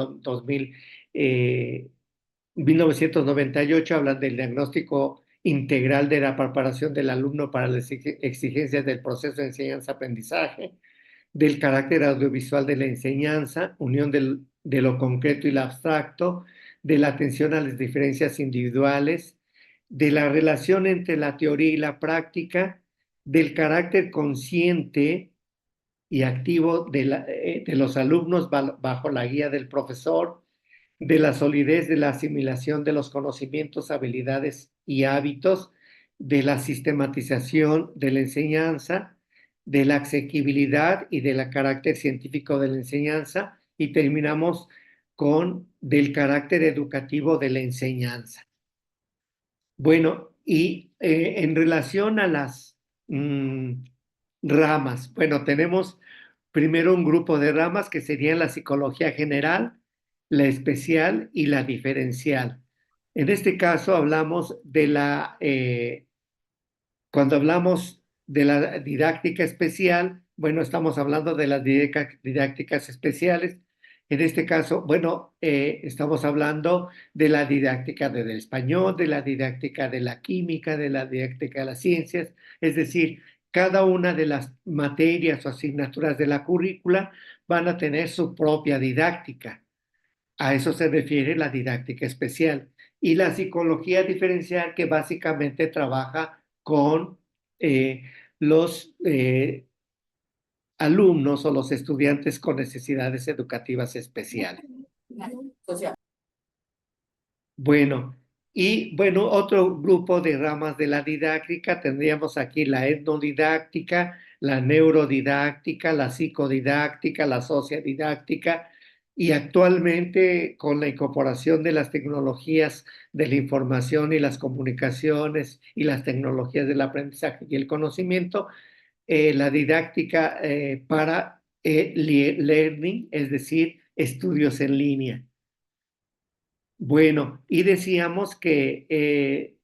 1998 hablan del diagnóstico integral de la preparación del alumno para las exigencias del proceso de enseñanza-aprendizaje, del carácter audiovisual de la enseñanza, unión de lo concreto y lo abstracto, de la atención a las diferencias individuales, de la relación entre la teoría y la práctica, del carácter consciente y activo de los alumnos bajo la guía del profesor, de la solidez de la asimilación de los conocimientos, habilidades y hábitos, de la sistematización de la enseñanza, de la asequibilidad y del carácter científico de la enseñanza, y terminamos con del carácter educativo de la enseñanza. Bueno, y en relación a las ramas, bueno, tenemos primero un grupo de ramas que serían la psicología general, la especial y la diferencial. En este caso hablamos de cuando hablamos de la didáctica especial, bueno, estamos hablando de las didácticas especiales. En este caso, bueno, estamos hablando de la didáctica del español, de la didáctica de la química, de la didáctica de las ciencias, es decir, cada una de las materias o asignaturas de la currícula van a tener su propia didáctica. A eso se refiere la didáctica especial. Y la psicología diferencial, que básicamente trabaja con los alumnos o los estudiantes con necesidades educativas especiales. Bueno, y bueno, otro grupo de ramas de la didáctica, tendríamos aquí la etnodidáctica, la neurodidáctica, la psicodidáctica, la sociodidáctica, y actualmente con la incorporación de las tecnologías de la información y las comunicaciones y las tecnologías del aprendizaje y el conocimiento, la didáctica para learning, es decir, estudios en línea. Bueno, y decíamos que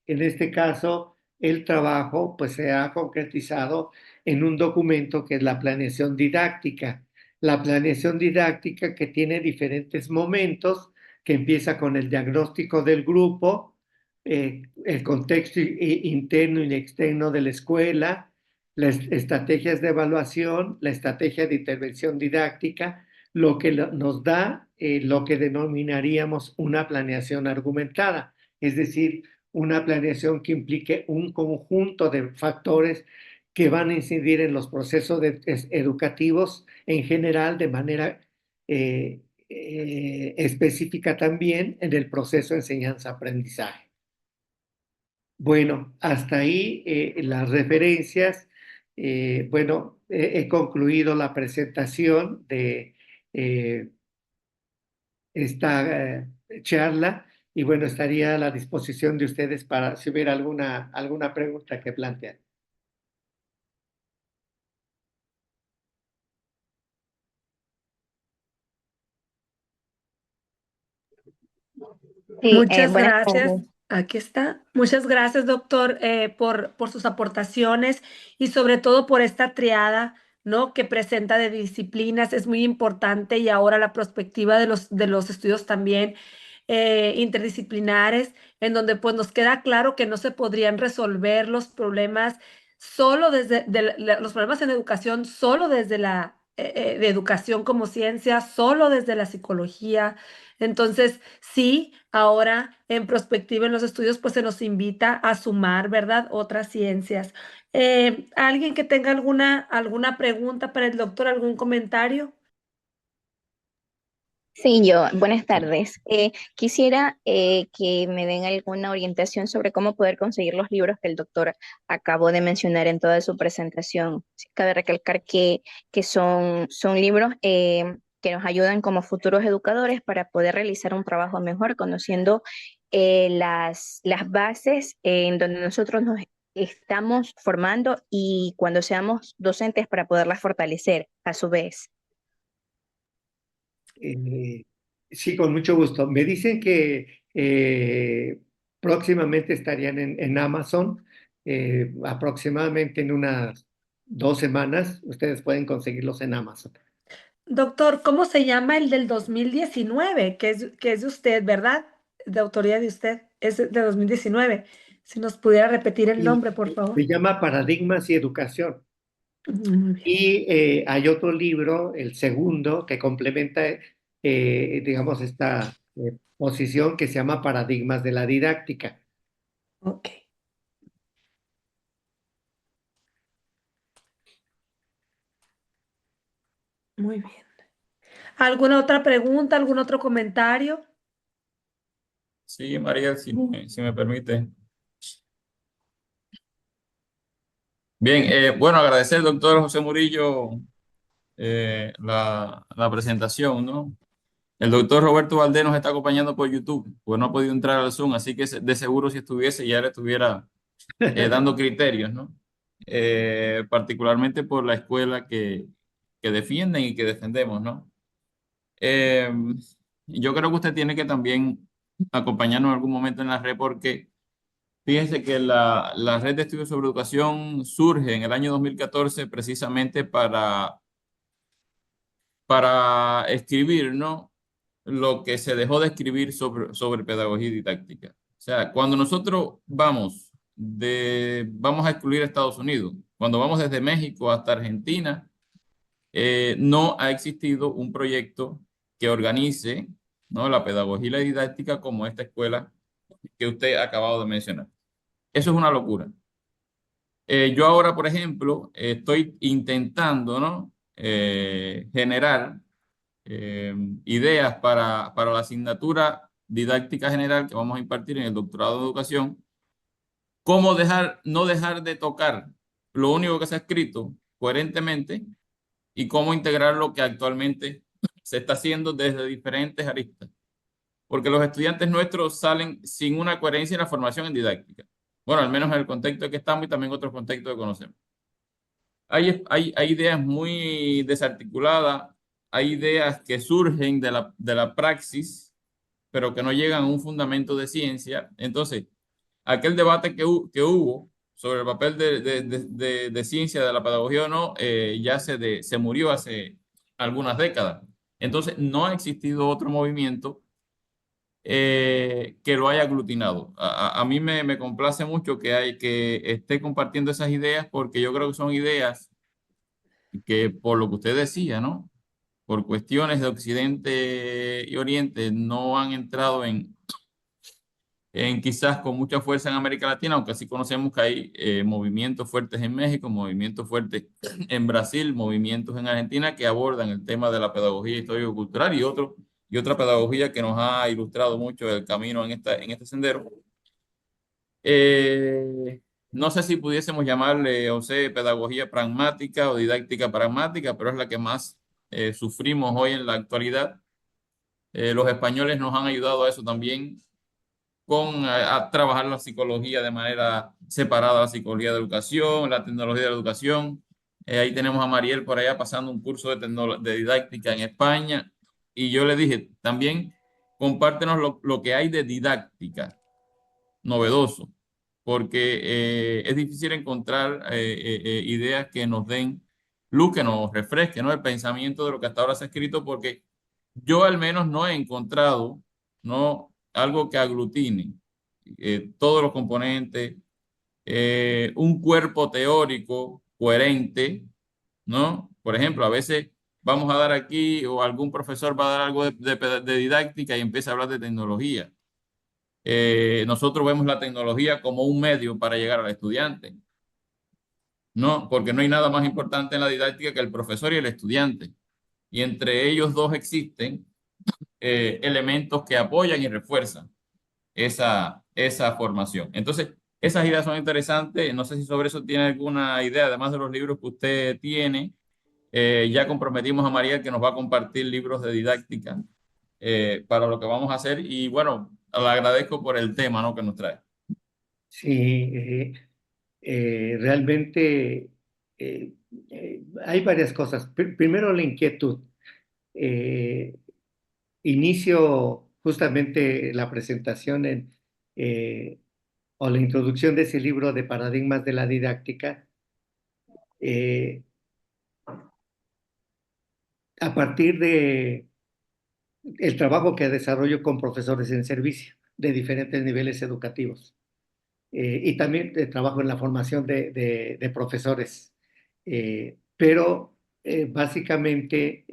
en este caso el trabajo pues se ha concretizado en un documento que es la planeación didáctica. La planeación didáctica que tiene diferentes momentos, que empieza con el diagnóstico del grupo, el contexto interno y externo de la escuela, las estrategias de evaluación, la estrategia de intervención didáctica, lo que nos da lo que denominaríamos una planeación argumentada, es decir, una planeación que implique un conjunto de factores que van a incidir en los procesos educativos en general de manera específica también en el proceso de enseñanza-aprendizaje. Bueno, hasta ahí las referencias. Bueno, he concluido la presentación de esta charla y bueno, estaría a la disposición de ustedes para si hubiera alguna pregunta que plantear. Sí, Muchas buenas gracias. tardes. Aquí está. Muchas gracias, doctor, por sus aportaciones y sobre todo por esta triada, ¿no? Que presenta de disciplinas. Es muy importante y ahora la perspectiva de los estudios también interdisciplinares, en donde pues nos queda claro que no se podrían resolver los problemas solo desde los problemas en educación, solo desde la de educación como ciencia, solo desde la psicología. Entonces, sí, ahora en prospectiva en los estudios, pues se nos invita a sumar, ¿verdad? Otras ciencias. ¿Alguien que tenga alguna pregunta para el doctor, algún comentario? Sí, buenas tardes. Quisiera que me den alguna orientación sobre cómo poder conseguir los libros que el doctor acabó de mencionar en toda su presentación. Sí, cabe recalcar que son libros que nos ayuden como futuros educadores para poder realizar un trabajo mejor, conociendo las bases en donde nosotros nos estamos formando y cuando seamos docentes para poderlas fortalecer a su vez. Eh, sí, con mucho gusto. Me dicen que próximamente estarían en Amazon, aproximadamente en unas 2 semanas. Ustedes pueden conseguirlos en Amazon. Doctor, ¿cómo se llama el del 2019? Que es de usted, ¿verdad? De autoría de usted. Es de 2019. Si nos pudiera repetir el Y nombre, por favor. se llama Paradigmas y Educación. Muy bien. Y hay otro libro, el segundo, que complementa, digamos, esta posición que se llama Paradigmas de la Didáctica. Ok. Muy bien. ¿Alguna otra pregunta, algún otro comentario? Sí, María, si me permite. Bien, bueno, agradecer al doctor José Murillo la presentación, ¿no? El doctor Roberto Valdés nos está acompañando por YouTube, pues no ha podido entrar al Zoom, así que de seguro si estuviese ya le estuviera dando criterios, ¿no? Particularmente por la escuela que defienden y que defendemos, ¿no? Eh, yo creo que usted tiene que también acompañarnos en algún momento en la red porque fíjense que la red de estudios sobre educación surge en el año 2014 precisamente para escribir, ¿no? Lo que se dejó de escribir sobre pedagogía y didáctica. O sea, cuando nosotros vamos a excluir a Estados Unidos, cuando vamos desde México hasta Argentina, no ha existido un proyecto que organice, ¿no? La pedagogía y la didáctica como esta escuela que usted ha acabado de mencionar. Eso es una locura. Yo ahora, por ejemplo, estoy intentando, ¿no? Generar ideas para la asignatura didáctica general que vamos a impartir en el doctorado de educación. Cómo no dejar de tocar lo único que se ha escrito coherentemente y cómo integrar lo que actualmente se está haciendo desde diferentes aristas. Porque los estudiantes nuestros salen sin una coherencia en la formación en didáctica. Bueno, al menos en el contexto en que estamos y también otros contextos que conocemos. Hay ideas muy desarticuladas, hay ideas que surgen de la praxis, pero que no llegan a un fundamento de ciencia. Entonces, aquel debate que hubo sobre el papel de ciencia de la pedagogía o no, ya se murió hace algunas décadas. Entonces, no ha existido otro movimiento que lo haya aglutinado. A mí me complace mucho que esté compartiendo esas ideas porque yo creo que son ideas que por lo que usted decía, ¿no? Por cuestiones de Occidente y Oriente no han entrado en quizás con mucha fuerza en América Latina, aunque sí conocemos que hay movimientos fuertes en México, movimientos fuertes en Brasil, movimientos en Argentina que abordan el tema de la pedagogía histórico-cultural y otra pedagogía que nos ha ilustrado mucho el camino en este sendero. No sé si pudiésemos llamarle, o sea, pedagogía pragmática o didáctica pragmática, pero es la que más sufrimos hoy en la actualidad. Los españoles nos han ayudado a eso también a trabajar la psicología de manera separada, la psicología de educación, la tecnología de la educación. Ahí tenemos a Mariel por allá pasando un curso de didáctica en España. Y yo le dije, también compártenos lo que hay de didáctica, novedoso, porque es difícil encontrar ideas que nos den luz, que nos refresque, ¿no? El pensamiento de lo que hasta ahora se ha escrito, porque yo al menos no he encontrado, ¿no? Algo que aglutine todos los componentes, un cuerpo teórico coherente, ¿no? Por ejemplo, a veces vamos a dar aquí o algún profesor va a dar algo de didáctica y empieza a hablar de tecnología. Nosotros vemos la tecnología como un medio para llegar al estudiante, ¿no? Porque no hay nada más importante en la didáctica que el profesor y el estudiante. Y entre ellos dos existen elementos que apoyan y refuerzan esa formación. Entonces, esas ideas son interesantes. No sé si sobre eso tiene alguna idea, además de los libros que usted tiene, Ya comprometimos a María que nos va a compartir libros de didáctica para lo que vamos a hacer y bueno, le agradezco por el tema, ¿no?, que nos trae. Sí, realmente hay varias cosas. Primero, la inquietud. Eh, Inicio justamente la presentación o la introducción de ese libro de paradigmas de la didáctica eh, a partir de el trabajo que desarrollo con profesores en servicio de diferentes niveles educativos. Y también trabajo en la formación de profesores. Pero básicamente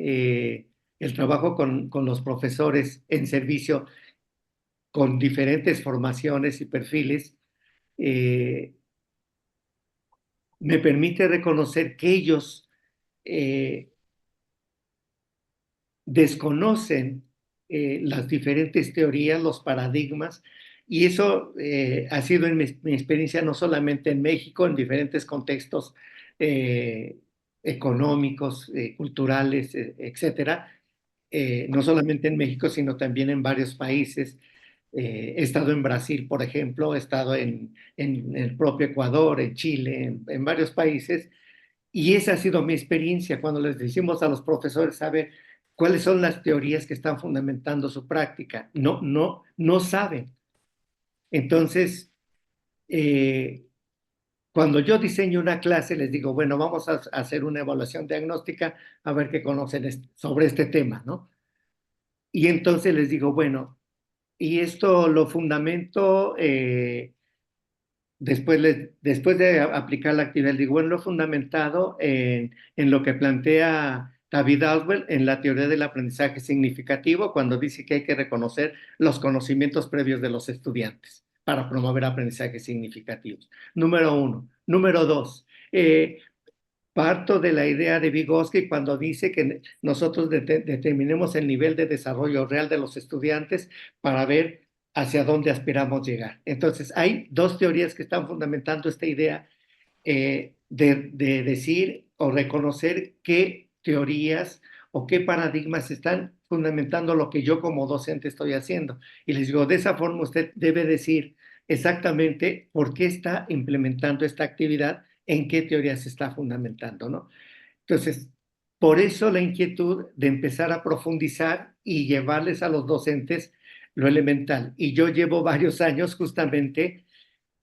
el trabajo con los profesores en servicio con diferentes formaciones y perfiles me permite reconocer que ellos desconocen las diferentes teorías, los paradigmas, y eso ha sido en mi experiencia no solamente en México, en diferentes contextos económicos, culturales, etcétera, no solamente en México, sino también en varios países. He estado en Brasil, por ejemplo, he estado en el propio Ecuador, en Chile, en varios países, y esa ha sido mi experiencia cuando les decimos a los profesores, saber cuáles son las teorías que están fundamentando su práctica. No saben. Entonces, cuando yo diseño una clase, les digo, bueno, vamos a hacer una evaluación diagnóstica a ver qué conocen sobre este tema, ¿no? Y entonces les digo, bueno, y esto lo fundamento después de aplicar la actividad, digo, bueno, lo he fundamentado en lo que plantea David Oswald en la teoría del aprendizaje significativo, cuando dice que hay que reconocer los conocimientos previos de los estudiantes para promover aprendizajes significativos. Número uno. Número dos, parto de la idea de Vygotsky cuando dice que nosotros determinemos el nivel de desarrollo real de los estudiantes para ver hacia dónde aspiramos llegar. Entonces, hay dos teorías que están fundamentando esta idea de decir o reconocer qué teorías o qué paradigmas están fundamentando lo que yo como docente estoy haciendo. Y les digo, de esa forma usted debe decir exactamente por qué está implementando esta actividad, en qué teoría se está fundamentando, ¿no? Entonces, por eso la inquietud de empezar a profundizar y llevarles a los docentes lo elemental. Y yo llevo varios años justamente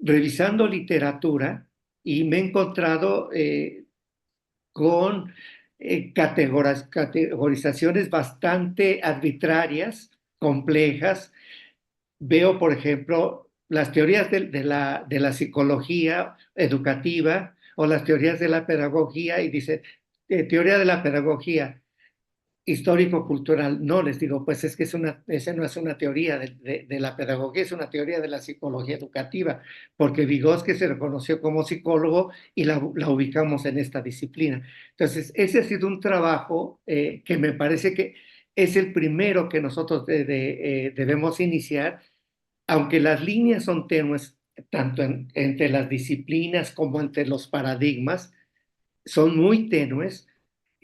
revisando literatura y me he encontrado con categorizaciones bastante arbitrarias, complejas. Veo, por ejemplo, las teorías de la psicología educativa o las teorías de la pedagogía y dice, teoría de la pedagogía histórico-cultural. No, les digo, pues es que esa no es una teoría de la pedagogía, es una teoría de la psicología educativa, porque Vygotsky se reconoció como psicólogo y la ubicamos en esta disciplina. Entonces, ese ha sido un trabajo que me parece que es el primero que nosotros debemos iniciar, aunque las líneas son tenues, tanto entre las disciplinas como entre los paradigmas, son muy tenues,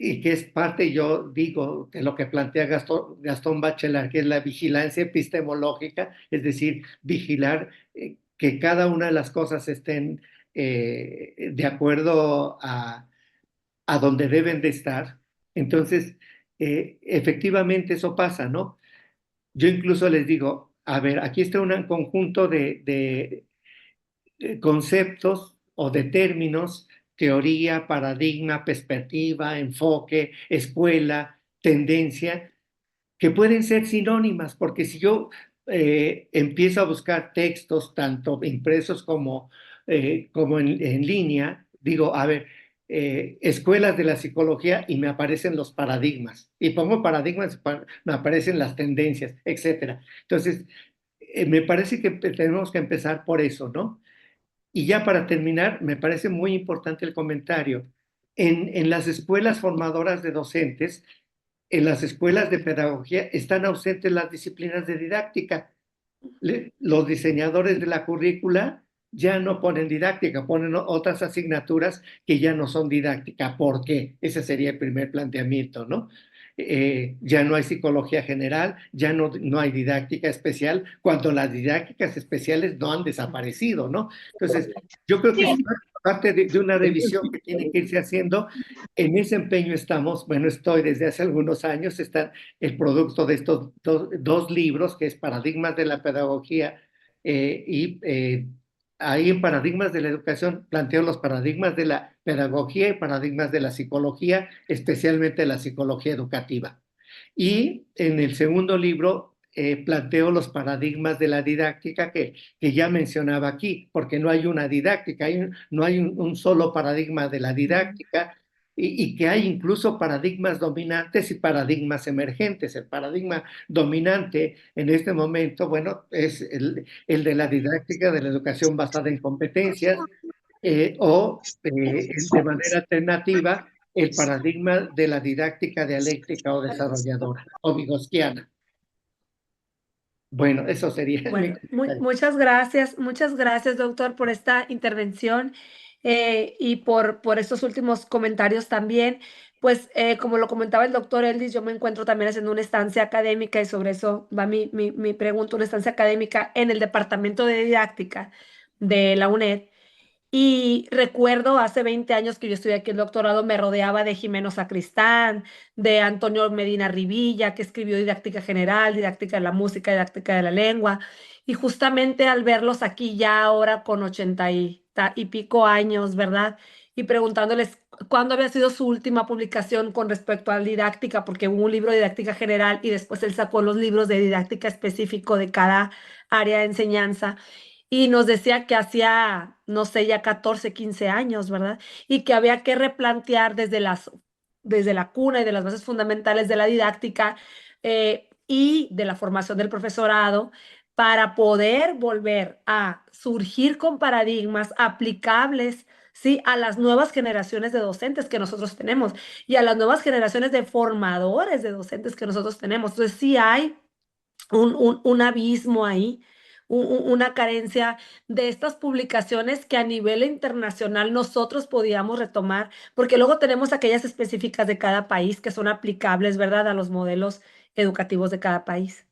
y que es parte, yo digo, de lo que plantea Gastón Bachelard, que es la vigilancia epistemológica, es decir, vigilar que cada una de las cosas estén de acuerdo a donde deben de estar. Entonces, efectivamente eso pasa, ¿no? Yo incluso les digo, a ver, aquí está un conjunto de conceptos o de términos, teoría, paradigma, perspectiva, enfoque, escuela, tendencia, que pueden ser sinónimas, porque si yo empiezo a buscar textos, tanto impresos como en línea, digo, a ver, escuelas de la psicología y me aparecen los paradigmas. Y pongo paradigmas, me aparecen las tendencias, etc. Entonces, me parece que tenemos que empezar por eso, ¿no? Y ya para terminar, me parece muy importante el comentario. En las escuelas formadoras de docentes, en las escuelas de pedagogía, están ausentes las disciplinas de didáctica. Los diseñadores de la currícula ya no ponen didáctica, ponen otras asignaturas que ya no son didáctica. ¿Por qué? Ese sería el primer planteamiento, ¿no? Ya no hay psicología general, ya no hay didáctica especial, cuando las didácticas especiales no han desaparecido, ¿no? Entonces, yo creo que es parte de una revisión que tiene que irse haciendo. En ese empeño estamos, bueno, estoy desde hace algunos años, está el producto de estos dos libros, que es Paradigmas de la Pedagogía ahí en Paradigmas de la Educación planteo los paradigmas de la pedagogía y paradigmas de la psicología, especialmente la psicología educativa. Y en el segundo libro planteo los paradigmas de la didáctica que ya mencionaba aquí, porque no hay una didáctica, no hay un solo paradigma de la didáctica, y que hay incluso paradigmas dominantes y paradigmas emergentes. El paradigma dominante en este momento, bueno, es el de la didáctica de la educación basada en competencias, de manera alternativa, el paradigma de la didáctica dialéctica o desarrolladora o vygotsiana. Bueno, eso sería mi Bueno, comentario. muchas gracias, doctor, por esta intervención y por estos últimos comentarios también. Pues como lo comentaba el doctor Eldis, yo me encuentro también haciendo una estancia académica y sobre eso va mi pregunta, una estancia académica en el Departamento de Didáctica de la UNED. Y recuerdo hace 20 años que yo estudié aquí el doctorado, me rodeaba de Jimeno Sacristán, de Antonio Medina Rivilla, que escribió Didáctica General, Didáctica de la Música, Didáctica de la Lengua. Y justamente al verlos aquí ya ahora con 80 y pico años, ¿verdad? Y preguntándoles cuándo había sido su última publicación con respecto a didáctica, porque hubo un libro de didáctica general y después él sacó los libros de didáctica específico de cada área de enseñanza y nos decía que hacía, no sé, ya 14, 15 años, ¿verdad? Y que había que replantear desde la cuna y de las bases fundamentales de la didáctica y de la formación del profesorado para poder volver a surgir con paradigmas aplicables, ¿sí? A las nuevas generaciones de docentes que nosotros tenemos y a las nuevas generaciones de formadores de docentes que nosotros tenemos. Entonces, sí hay un abismo ahí, una carencia de estas publicaciones que a nivel internacional nosotros podíamos retomar, porque luego tenemos aquellas específicas de cada país que son aplicables, ¿verdad?, a los modelos educativos de cada país.